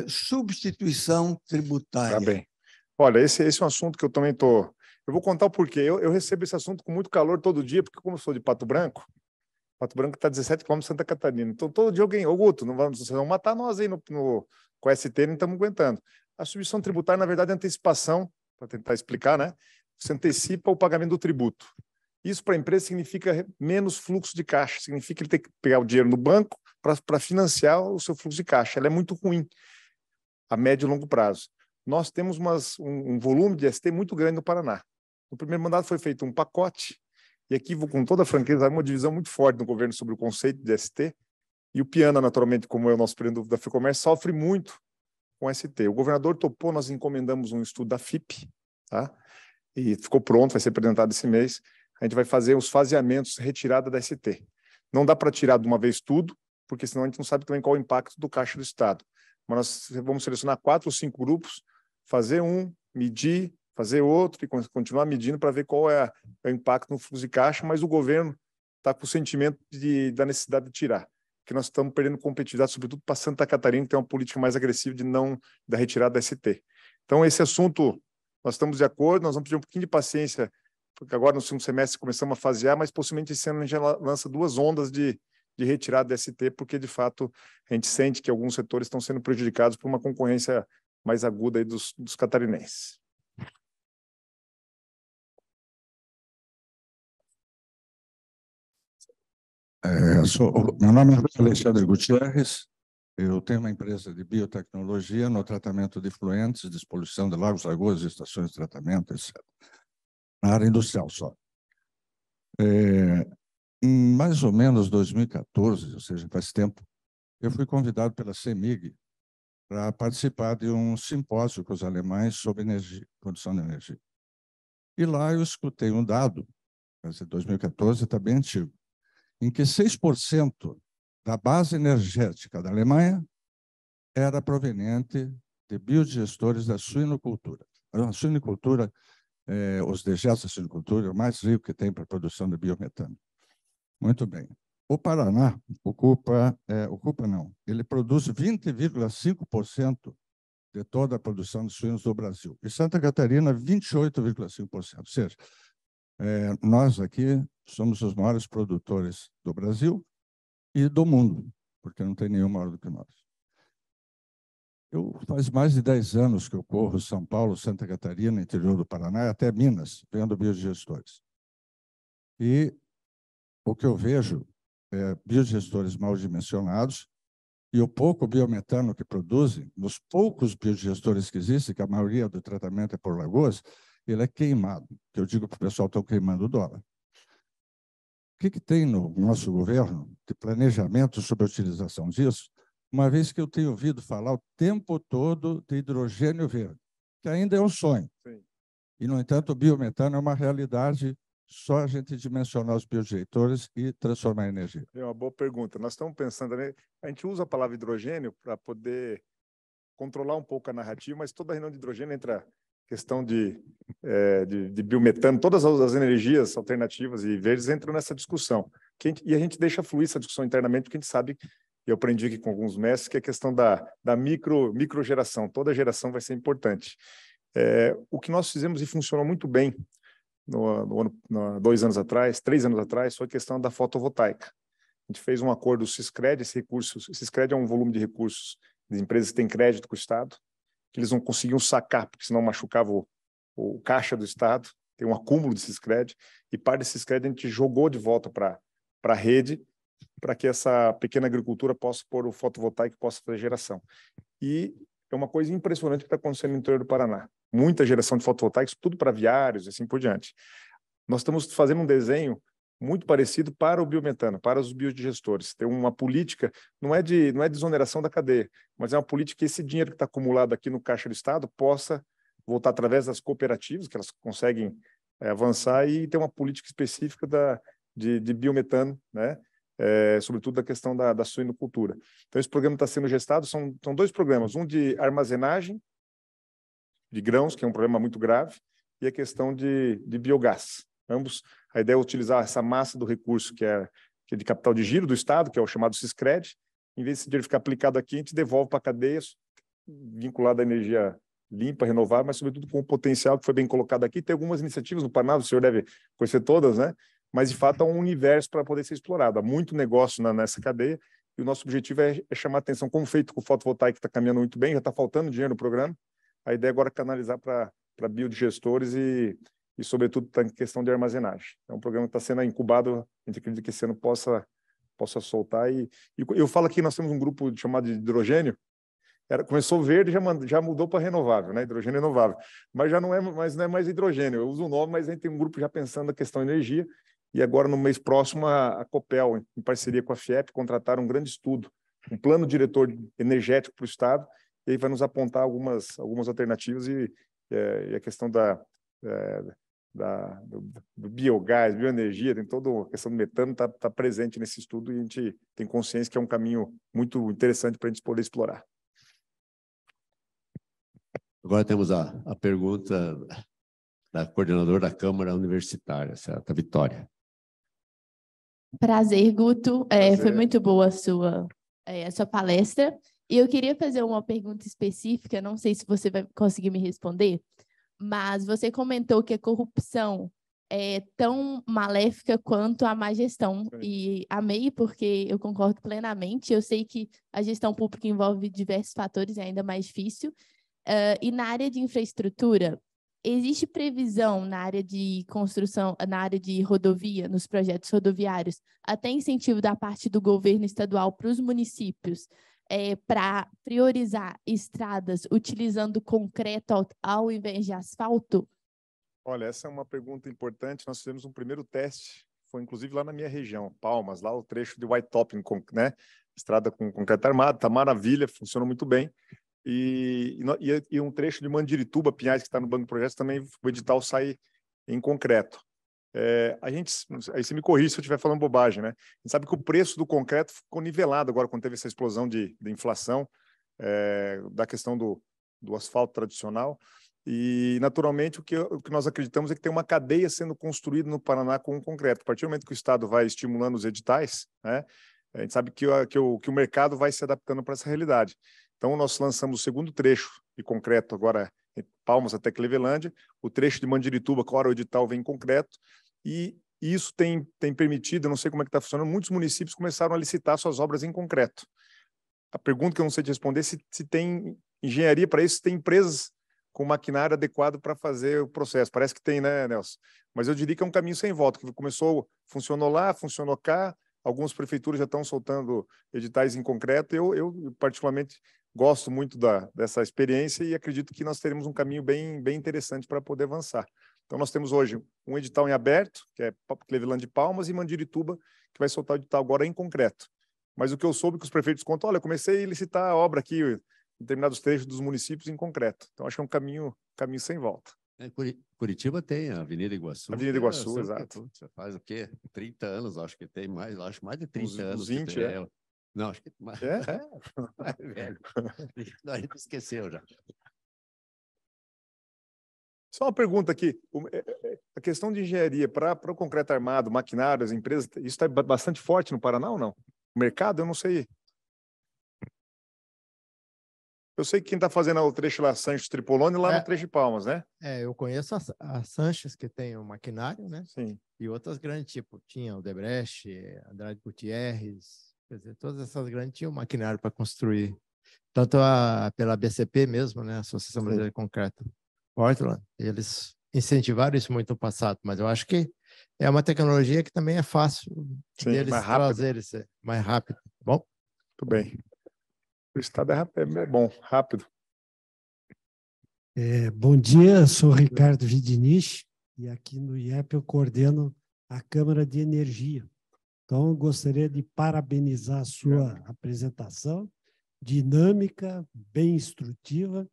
substituição tributária. Tá bem. Olha, esse é um assunto que eu também estou... Eu vou contar o porquê. Eu recebo esse assunto com muito calor todo dia, porque como eu sou de Pato Branco está 17 km de Santa Catarina. Então, todo dia alguém... Ô, Guto, vocês vão matar nós aí com a ST, não estamos aguentando. A substituição tributária, na verdade, é antecipação, para tentar explicar, né? Você antecipa o pagamento do tributo. Isso para a empresa significa menos fluxo de caixa, significa ele ter que pegar o dinheiro no banco para financiar o seu fluxo de caixa. Ela é muito ruim a médio e longo prazo. Nós temos um volume de ST muito grande no Paraná. No primeiro mandato foi feito um pacote, e aqui, com toda a franqueza, há uma divisão muito forte no governo sobre o conceito de ST, e o Piana, naturalmente, como é o nosso presidente da FEComércio, sofre muito com ST. O governador topou, nós encomendamos um estudo da FIP, tá? E ficou pronto, vai ser apresentado esse mês. A gente vai fazer os faseamentos, retirada da ST. Não dá para tirar de uma vez tudo, porque senão a gente não sabe também qual é o impacto do caixa do Estado. Mas nós vamos selecionar 4 ou 5 grupos, fazer um, medir, fazer outro e continuar medindo para ver qual é o impacto no fluxo de caixa, mas o governo está com o sentimento da necessidade de tirar, que nós estamos perdendo competitividade, sobretudo para Santa Catarina, que tem uma política mais agressiva da retirada da ST. Então, esse assunto, nós estamos de acordo, nós vamos pedir um pouquinho de paciência, porque agora no segundo semestre começamos a fasear, mas possivelmente esse ano a gente já lança 2 ondas de retirada da ST, porque, de fato, a gente sente que alguns setores estão sendo prejudicados por uma concorrência mais aguda aí dos catarinenses. Meu nome é Alexandre Gutierrez, eu tenho uma empresa de biotecnologia no tratamento de efluentes, despoluição de lagos, lagoas, estações de tratamento, etc. Na área industrial só. Em mais ou menos 2014, ou seja, faz tempo, eu fui convidado pela CEMIG para participar de um simpósio com os alemães sobre energia, produção de energia. E lá eu escutei um dado, 2014 está bem antigo, em que 6% da base energética da Alemanha era proveniente de biodigestores da suinocultura. A suinocultura, os dejetos da suinocultura, é o mais rico que tem para a produção de biometano. Muito bem. O Paraná ele produz 20,5% de toda a produção de suínos do Brasil. E Santa Catarina, 28,5%. Ou seja, nós aqui somos os maiores produtores do Brasil e do mundo, porque não tem nenhum maior do que nós. Faz mais de 10 anos que eu corro São Paulo, Santa Catarina, interior do Paraná, até Minas, vendo biodigestores. E o que eu vejo é biodigestores mal dimensionados e o pouco biometano que produzem, nos poucos biodigestores que existem, que a maioria do tratamento é por lagoas, ele é queimado, que eu digo para o pessoal, estão queimando o dólar. O que tem no nosso governo de planejamento sobre a utilização disso, uma vez que eu tenho ouvido falar o tempo todo de hidrogênio verde, que ainda é um sonho. Sim. E, no entanto, o biometano é uma realidade, só a gente dimensionar os biodigestores e transformar em energia. É uma boa pergunta. Nós estamos pensando, né? A gente usa a palavra hidrogênio para poder controlar um pouco a narrativa, mas toda a reunião de hidrogênio entra questão de biometano, todas as energias alternativas e verdes entram nessa discussão. E a gente deixa fluir essa discussão internamente, porque a gente sabe, e eu aprendi aqui com alguns mestres, que é a questão da microgeração. Toda geração vai ser importante. O que nós fizemos e funcionou muito bem 2 anos atrás, 3 anos atrás, foi a questão da fotovoltaica. A gente fez um acordo, o Siscred, esse Siscred é um volume de recursos de empresas que têm crédito com o Estado, que eles não conseguiam sacar, porque senão machucava o caixa do Estado, tem um acúmulo de Siscred, e parte desse Siscred a gente jogou de volta para a rede, para que essa pequena agricultura possa pôr o fotovoltaico, possa fazer geração. E é uma coisa impressionante que está acontecendo no interior do Paraná. Muita geração de fotovoltaicos, tudo para viários e assim por diante. Nós estamos fazendo um desenho muito parecido para o biometano, para os biodigestores. Tem uma política, não é de desoneração da cadeia, mas é uma política que esse dinheiro que está acumulado aqui no Caixa do Estado possa voltar através das cooperativas, que elas conseguem avançar, e ter uma política específica de biometano, né? Sobretudo da questão da suinocultura. Então, esse programa está sendo gestado, são 2 programas, um de armazenagem de grãos, que é um problema muito grave, e a questão de biogás. Ambos, a ideia é utilizar essa massa do recurso que é de capital de giro do Estado, que é o chamado Siscred, em vez de esse dinheiro ficar aplicado aqui, a gente devolve para a cadeia, vinculada à energia limpa, renovável, mas sobretudo com o potencial que foi bem colocado aqui. Tem algumas iniciativas no Paraná, o senhor deve conhecer todas, né? Mas, de fato, há um universo para poder ser explorado. Há muito negócio nessa cadeia, e o nosso objetivo é chamar a atenção, como feito com o fotovoltaico, que está caminhando muito bem, já está faltando dinheiro no programa. A ideia agora é canalizar para biodigestores e, sobretudo, em questão de armazenagem. É um programa que está sendo incubado, a gente acredita que esse ano possa soltar. E eu falo aqui, nós temos um grupo chamado de hidrogênio, começou verde, já mudou para renovável, né? Hidrogênio renovável. Mas já não é mais hidrogênio. Eu uso o nome, mas a gente tem um grupo já pensando na questão de energia. E agora, no mês próximo, a Copel, em parceria com a FIEP, contrataram um grande estudo, um plano diretor energético para o Estado, e aí vai nos apontar algumas alternativas e a questão do biogás, bioenergia, tem toda a questão do metano, está presente nesse estudo e a gente tem consciência que é um caminho muito interessante para a gente poder explorar. Agora temos a pergunta da coordenadora da Câmara Universitária, certo? A Vitória. Prazer, Guto. Prazer. Foi muito boa a sua palestra. E eu queria fazer uma pergunta específica, não sei se você vai conseguir me responder, mas você comentou que a corrupção é tão maléfica quanto a má gestão. Sim. E amei, porque eu concordo plenamente. Eu sei que a gestão pública envolve diversos fatores, é ainda mais difícil. E na área de infraestrutura, existe previsão na área de construção, na área de rodovia, nos projetos rodoviários, até incentivo da parte do governo estadual para os municípios, para priorizar estradas utilizando concreto ao invés de asfalto? Olha, essa é uma pergunta importante. Nós fizemos um primeiro teste, foi inclusive lá na minha região, Palmas, lá o trecho de White Top, né? Estrada com concreto armado, tá maravilha, funciona muito bem. E um trecho de Mandirituba, Pinhais, que está no Banco de Projetos, também o edital sai em concreto. Aí você me corrige se eu estiver falando bobagem, né? A gente sabe que o preço do concreto ficou nivelado agora, quando teve essa explosão de inflação, da questão do asfalto tradicional. E, naturalmente, o que nós acreditamos é que tem uma cadeia sendo construída no Paraná com o concreto. A partir do momento que o Estado vai estimulando os editais, né, a gente sabe que o mercado vai se adaptando para essa realidade. Então, nós lançamos o segundo trecho de concreto agora em Palmas até Clevelândia, o trecho de Mandirituba, que agora o edital vem em concreto, e isso tem permitido, eu não sei como é que está funcionando, muitos municípios começaram a licitar suas obras em concreto. A pergunta que eu não sei te responder é se tem engenharia para isso, se tem empresas com maquinário adequado para fazer o processo. Parece que tem, né, Nelson? Mas eu diria que é um caminho sem volta, que funcionou lá, funcionou cá, algumas prefeituras já estão soltando editais em concreto. Eu particularmente, gosto muito dessa experiência e acredito que nós teremos um caminho bem interessante para poder avançar. Então, nós temos hoje um edital em aberto, que é Clevelândia de Palmas, e Mandirituba, que vai soltar o edital agora em concreto. Mas o que eu soube que os prefeitos contam, olha, eu comecei a licitar a obra aqui, em determinados trechos dos municípios em concreto. Então, acho que é um caminho sem volta. Curitiba tem a Avenida Iguaçu. Avenida Iguaçu, exato. Você faz o quê? 30 anos, acho que tem mais, acho mais de 30 anos. Uns 20, é. Não, acho que mais. Mais velho. A gente esqueceu já. Só uma pergunta aqui. A questão de engenharia para o concreto armado, maquinários, empresas, isso está bastante forte no Paraná ou não? O mercado, eu não sei. Eu sei que quem está fazendo o trecho lá, Sanches Tripolone, lá no trecho de Palmas, né? Eu conheço a Sanches, que tem o maquinário, né? Sim. E outras grandes, tipo, tinha o Debrecht, Andrade Gutierrez, quer dizer, todas essas grandes tinham maquinário para construir. Tanto pela BCP mesmo, né? Associação Brasileira de Concreto, Portland, eles incentivaram isso muito no passado, mas eu acho que é uma tecnologia que também é fácil deles trazer isso mais rápido. Bom? Muito bem. O estado é bom, rápido. Bom dia, sou Ricardo Vidinich e aqui no IEP eu coordeno a Câmara de Energia. Então, eu gostaria de parabenizar a sua apresentação, dinâmica, bem instrutiva,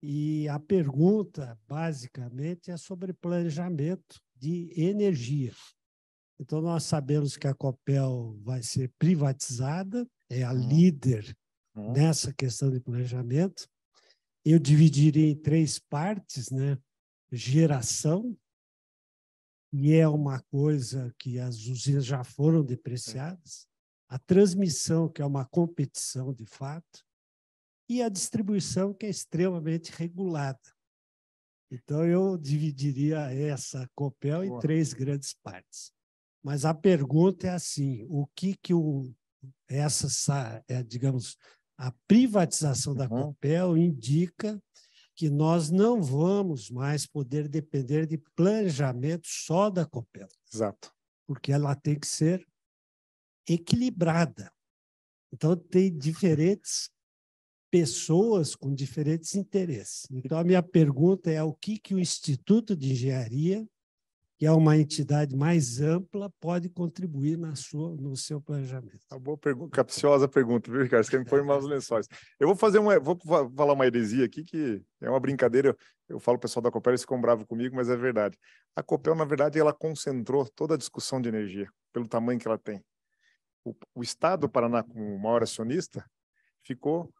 e a pergunta, basicamente, é sobre planejamento de energia. Então, nós sabemos que a Copel vai ser privatizada, é a líder nessa questão de planejamento. Eu dividiria em 3 partes, né? Geração, e é uma coisa que as usinas já foram depreciadas, a transmissão, que é uma competição de fato, e a distribuição, que é extremamente regulada. Então, eu dividiria essa Copel em 3 grandes partes. Mas a pergunta é assim, o que digamos, a privatização da Copel indica que nós não vamos mais poder depender de planejamento só da Copel. Exato. Porque ela tem que ser equilibrada. Então, tem diferentes pessoas com diferentes interesses. Então, a minha pergunta é o que o Instituto de Engenharia que é uma entidade mais ampla, pode contribuir no seu planejamento? Uma boa pergunta, capciosa pergunta, viu, Ricardo? Você quer me pôr em maus lençóis. Eu vou falar uma heresia aqui, que é uma brincadeira. Eu falo, o pessoal da Copel, eles ficam bravos comigo, mas é verdade. A Copel, na verdade, ela concentrou toda a discussão de energia, pelo tamanho que ela tem. O Estado do Paraná, como maior acionista, ficou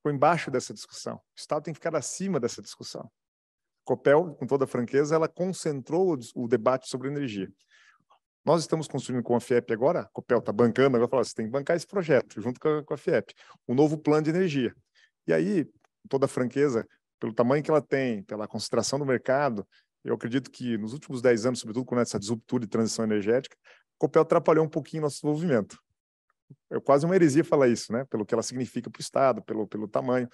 embaixo dessa discussão. O Estado tem que ficar acima dessa discussão. Copel, com toda a franqueza, ela concentrou o debate sobre energia. Nós estamos construindo com a FIEP agora, a Copel está bancando, agora fala, você tem que bancar esse projeto, junto com a FIEP, um novo plano de energia. E aí, com toda a franqueza, pelo tamanho que ela tem, pela concentração do mercado, eu acredito que nos últimos 10 anos, sobretudo com essa disruptura e transição energética, a Copel atrapalhou um pouquinho nosso desenvolvimento. É quase uma heresia falar isso, né? Pelo que ela significa para o Estado, pelo tamanho.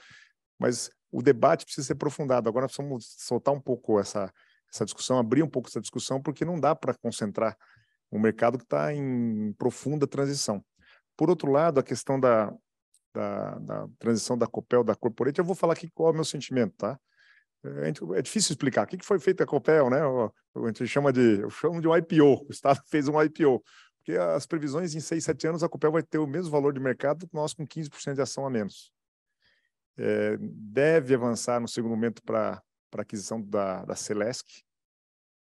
Mas o debate precisa ser aprofundado. Agora nós precisamos soltar um pouco essa discussão, abrir um pouco essa discussão, porque não dá para concentrar um mercado que está em profunda transição. Por outro lado, a questão da transição da Copel, da Corporate, eu vou falar aqui qual é o meu sentimento, tá? É difícil explicar. O que foi feito a Copel, né? Eu chamo de um IPO. O Estado fez um IPO. Porque as previsões em 6, 7 anos, a Copel vai ter o mesmo valor de mercado que nós, com 15% de ação a menos. Deve avançar no segundo momento para a aquisição da Celesc,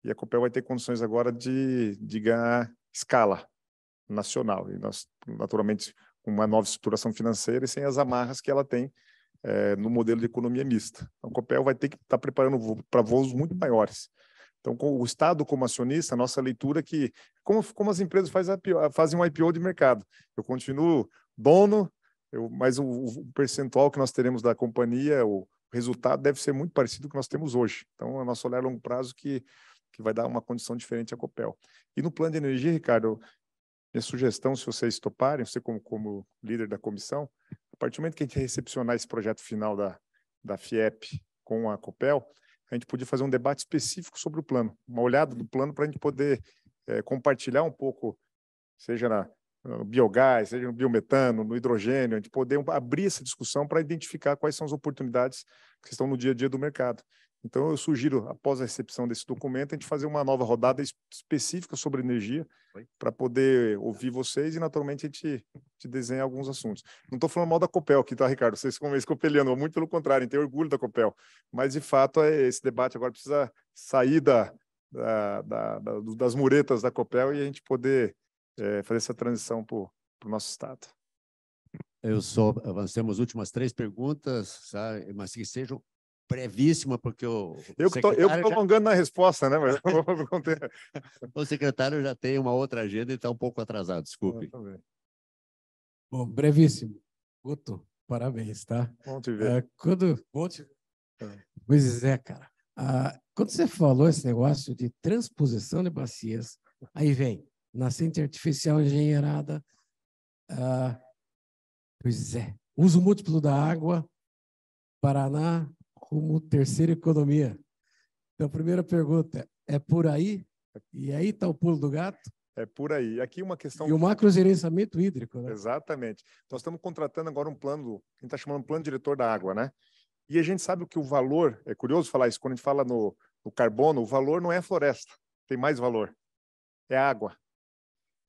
e a Copel vai ter condições agora de ganhar escala nacional, e nós, naturalmente, com uma nova estruturação financeira e sem as amarras que ela tem no modelo de economia mista. Então, a Copel vai ter que estar preparando para voos muito maiores. Então, com o Estado como acionista, a nossa leitura é que, como as empresas fazem um IPO de mercado, eu continuo dono, mas o percentual que nós teremos da companhia, o resultado deve ser muito parecido com o que nós temos hoje. Então, é nosso olhar a longo prazo que vai dar uma condição diferente à Copel. E no plano de energia, Ricardo, minha sugestão, se vocês toparem, você como líder da comissão, a partir do momento que a gente recepcionar esse projeto final da FIEP com a Copel, a gente podia fazer um debate específico sobre o plano, uma olhada do plano para a gente poder compartilhar um pouco, seja no biogás, seja no biometano, no hidrogênio, a gente poder abrir essa discussão para identificar quais são as oportunidades que estão no dia a dia do mercado. Então, eu sugiro, após a recepção desse documento, a gente fazer uma nova rodada específica sobre energia, para poder ouvir vocês e, naturalmente, a gente desenhar alguns assuntos. Não estou falando mal da Copel aqui, tá, Ricardo? Vocês como ex-copeliano, muito pelo contrário, tem orgulho da Copel. Mas, de fato, esse debate agora precisa sair das muretas da Copel e a gente poder fazer essa transição para o nosso Estado. Avancemos as últimas 3 perguntas, sabe? Mas que sejam brevíssimas, porque eu estou alongando na resposta, né? Mas o secretário já tem uma outra agenda e está um pouco atrasado, desculpe. Bom, brevíssimo. Guto, parabéns, tá? Bom te ver. Pois é, cara. Quando você falou esse negócio de transposição de bacias, aí vem nascente artificial engenheirada, pois é, uso múltiplo da água, Paraná como terceira economia. Então, a primeira pergunta é por aí? E aí está o pulo do gato? É por aí. Aqui uma questão... E o macrogerenciamento hídrico, né? Exatamente. Nós estamos contratando agora um plano, a gente está chamando de plano diretor da água, né? E a gente sabe que o valor, é curioso falar isso, quando a gente fala no carbono, o valor não é a floresta, tem mais valor, é a água.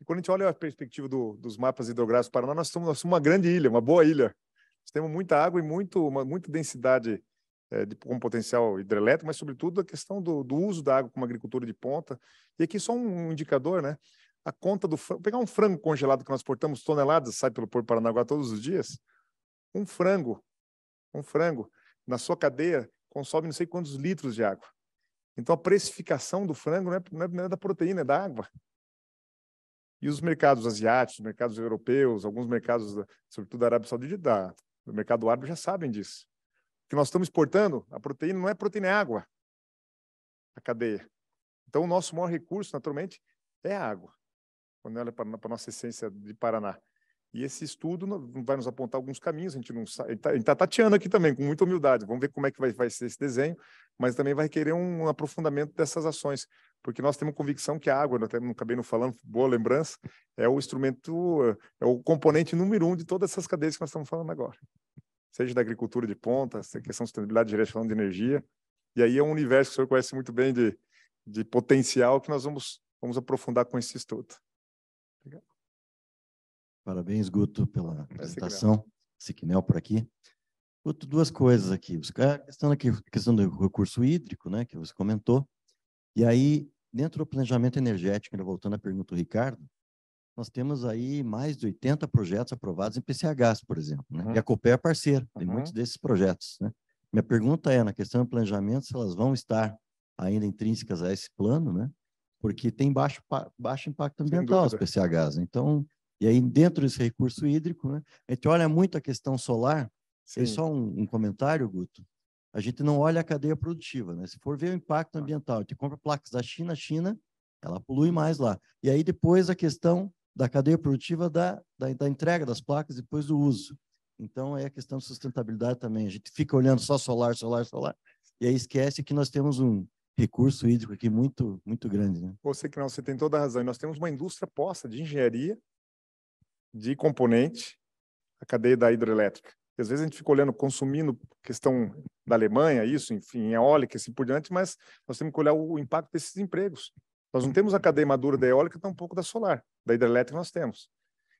E quando a gente olha a perspectiva dos mapas hidrográficos do Paraná, nós somos uma grande ilha, uma boa ilha. Nós temos muita água e muita densidade com potencial hidrelétrico, mas, sobretudo, a questão do uso da água como agricultura de ponta. E aqui só um indicador, né? A conta do frango, pegar um frango congelado que nós portamos toneladas, sai pelo Porto Paranaguá todos os dias, um frango, na sua cadeia, consome não sei quantos litros de água. Então, a precificação do frango não é da proteína, é da água. E os mercados asiáticos, os mercados europeus, alguns mercados, sobretudo da Arábia Saudita, do mercado árabe, já sabem disso. Que nós estamos exportando, a proteína não é proteína, é água, a cadeia. Então, o nosso maior recurso, naturalmente, é a água, quando olha para a nossa essência de Paraná. E esse estudo vai nos apontar alguns caminhos, a gente está tateando aqui também, com muita humildade. Vamos ver como é que vai ser esse desenho, mas também vai querer um aprofundamento dessas ações, porque nós temos convicção que a água, eu até não acabei não falando, boa lembrança, é o instrumento, é o componente número 1 de todas essas cadeias que nós estamos falando agora. Seja da agricultura de ponta, essa questão de sustentabilidade, geração de energia. E aí é um universo que o senhor conhece muito bem de de potencial que nós vamos aprofundar com esse estudo. Obrigado. Parabéns, Guto, pela apresentação. Siquinel por aqui. Guto, duas coisas aqui. A questão do recurso hídrico, né, que você comentou. E aí, dentro do planejamento energético, ainda voltando à pergunta do Ricardo, nós temos aí mais de 80 projetos aprovados em PCHs, por exemplo, né? E a Copel é parceira, tem muitos desses projetos, né? Minha pergunta é, na questão do planejamento, se elas vão estar ainda intrínsecas a esse plano, né? Porque tem baixo impacto ambiental as PCHs. Então, e aí dentro desse recurso hídrico, né? A gente olha muito a questão solar. Tem só um comentário, Guto. A gente não olha a cadeia produtiva, né? Se for ver o impacto ambiental, a gente compra placas da China, ela polui mais lá. E aí depois a questão da cadeia produtiva da entrega das placas depois do uso. Então, é a questão de sustentabilidade também. A gente fica olhando só solar, e aí esquece que nós temos um recurso hídrico aqui muito, muito grande, né? Você tem toda a razão. E nós temos uma indústria posta de engenharia, de componente, a cadeia da hidrelétrica. E, às vezes a gente fica olhando, consumindo questão da Alemanha, isso, enfim, eólica, assim por diante, mas nós temos que olhar o impacto desses empregos. Nós não temos a cadeia madura da eólica, tampouco da solar. Da hidrelétrica nós temos.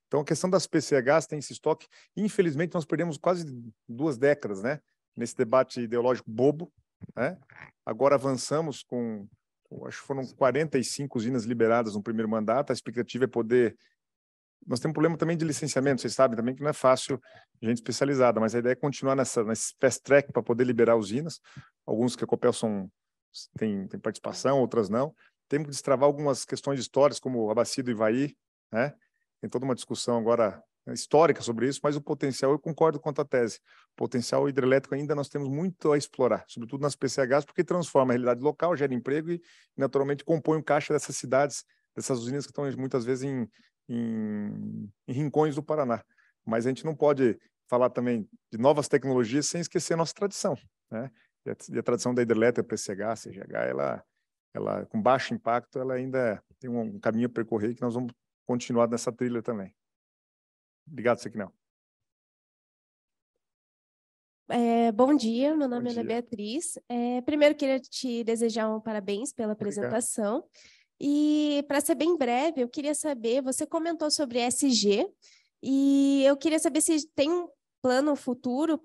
Então, a questão das PCHs tem esse estoque. Infelizmente, nós perdemos quase 2 décadas, né? Nesse debate ideológico bobo, né? Agora avançamos com, acho que foram 45 usinas liberadas no primeiro mandato. A expectativa é poder... Nós temos um problema também de licenciamento, vocês sabem também que não é fácil gente especializada, mas a ideia é continuar nesse fast track para poder liberar usinas. Alguns que a Copel tem participação, outras não. Temos que destravar algumas questões históricas, como a bacia do Ivaí, né? Tem toda uma discussão agora histórica sobre isso, mas o potencial, eu concordo com a tese, o potencial hidrelétrico ainda nós temos muito a explorar, sobretudo nas PCHs, porque transforma a realidade local, gera emprego e, naturalmente, compõe o caixa dessas cidades, dessas usinas que estão, muitas vezes, em rincões do Paraná. Mas a gente não pode falar também de novas tecnologias sem esquecer a nossa tradição, né? E a tradição da hidrelétrica, PCH, CGH, ela com baixo impacto, ela ainda tem um caminho a percorrer que nós vamos continuar nessa trilha também. Obrigado, Siquinel. Bom dia, meu nome é Ana Beatriz. Primeiro, queria te desejar um parabéns pela apresentação. Obrigado. E, para ser bem breve, eu queria saber, você comentou sobre ESG, e eu queria saber se tem um plano futuro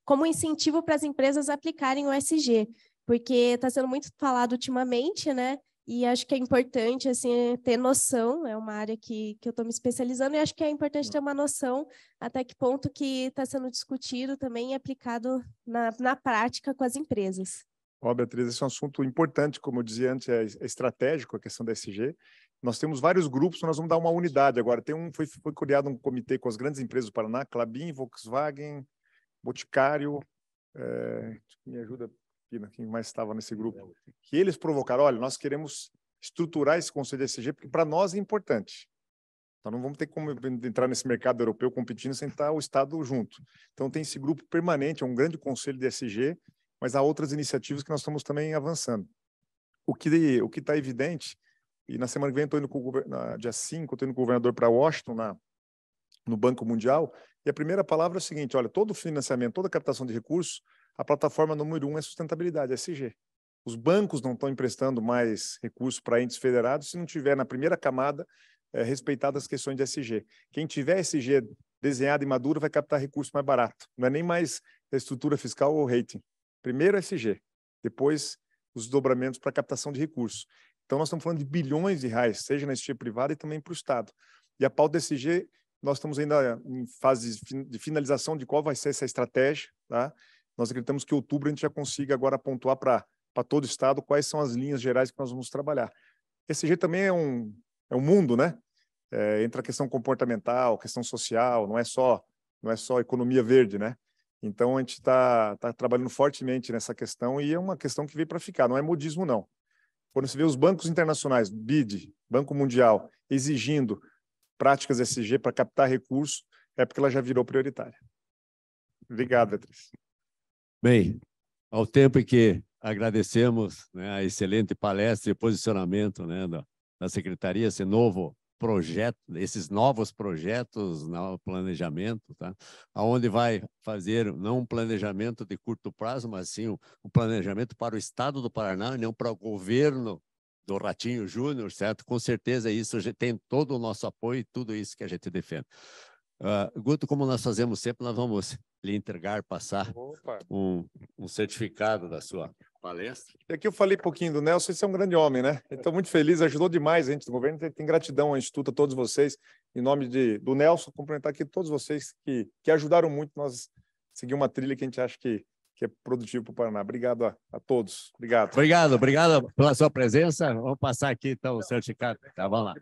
como incentivo para as empresas aplicarem o ESG, porque está sendo muito falado ultimamente, né? E acho que é importante assim, ter noção, é uma área que eu estou me especializando, e acho que é importante ter uma noção até que ponto que está sendo discutido também e aplicado na prática com as empresas. Beatriz, esse é um assunto importante, como eu dizia antes, é estratégico a questão da ESG. Nós temos vários grupos, nós vamos dar uma unidade agora. Foi criado um comitê com as grandes empresas do Paraná, Klabin, Volkswagen, Boticário, me ajuda, Pina, quem mais estava nesse grupo, que eles provocaram, olha, nós queremos estruturar esse conceito de ESG, porque para nós é importante. Então, não vamos ter como entrar nesse mercado europeu competindo sem estar o Estado junto. Então, tem esse grupo permanente, é um grande conselho de ESG, mas há outras iniciativas que nós estamos também avançando. O que está evidente, e na semana que vem, dia 5, estou indo com o governador para Washington, no Banco Mundial, e a primeira palavra é o seguinte, olha, todo financiamento, toda captação de recursos, a plataforma número 1 é sustentabilidade, é ESG. Os bancos não estão emprestando mais recursos para entes federados se não tiver na primeira camada respeitadas as questões de ESG. Quem tiver ESG desenhado e maduro vai captar recurso mais barato. Não é nem mais estrutura fiscal ou rating. Primeiro ESG, depois os desdobramentos para captação de recursos. Então, nós estamos falando de bilhões de reais, seja na iniciativa privada e também para o Estado. E a pauta ESG, nós estamos ainda em fase de finalização de qual vai ser essa estratégia, tá? Nós acreditamos que em outubro a gente já consiga agora pontuar para todo o Estado quais são as linhas gerais que nós vamos trabalhar. ESG também é um mundo, né? Entra a questão comportamental, questão social, não é só economia verde, né? Então, a gente está trabalhando fortemente nessa questão e é uma questão que veio para ficar, não é modismo, não. Quando você vê os bancos internacionais, BID, Banco Mundial, exigindo práticas ESG para captar recursos, é porque ela já virou prioritária. Obrigado, Beatriz. Bem, ao tempo em que agradecemos, né, a excelente palestra e posicionamento, né, da Secretaria, esse novo projeto, esses novos projetos, no planejamento, tá? Onde vai fazer não um planejamento de curto prazo, mas sim um planejamento para o Estado do Paraná, e não para o governo do Ratinho Júnior, certo? Com certeza isso tem todo o nosso apoio e tudo isso que a gente defende. Guto, como nós fazemos sempre, nós vamos lhe entregar, passar um certificado da sua palestra. E aqui eu falei um pouquinho do Nelson, esse é um grande homem, né? Estou muito feliz, ajudou demais a gente do governo, tem gratidão ao Instituto, a todos vocês, em nome do Nelson, cumprimentar aqui todos vocês que ajudaram muito nós seguir uma trilha que a gente acha que é produtivo para o Paraná. Obrigado a todos. Obrigado. Obrigado pela sua presença. Vamos passar aqui, então, o certificado. Tá, vamos lá.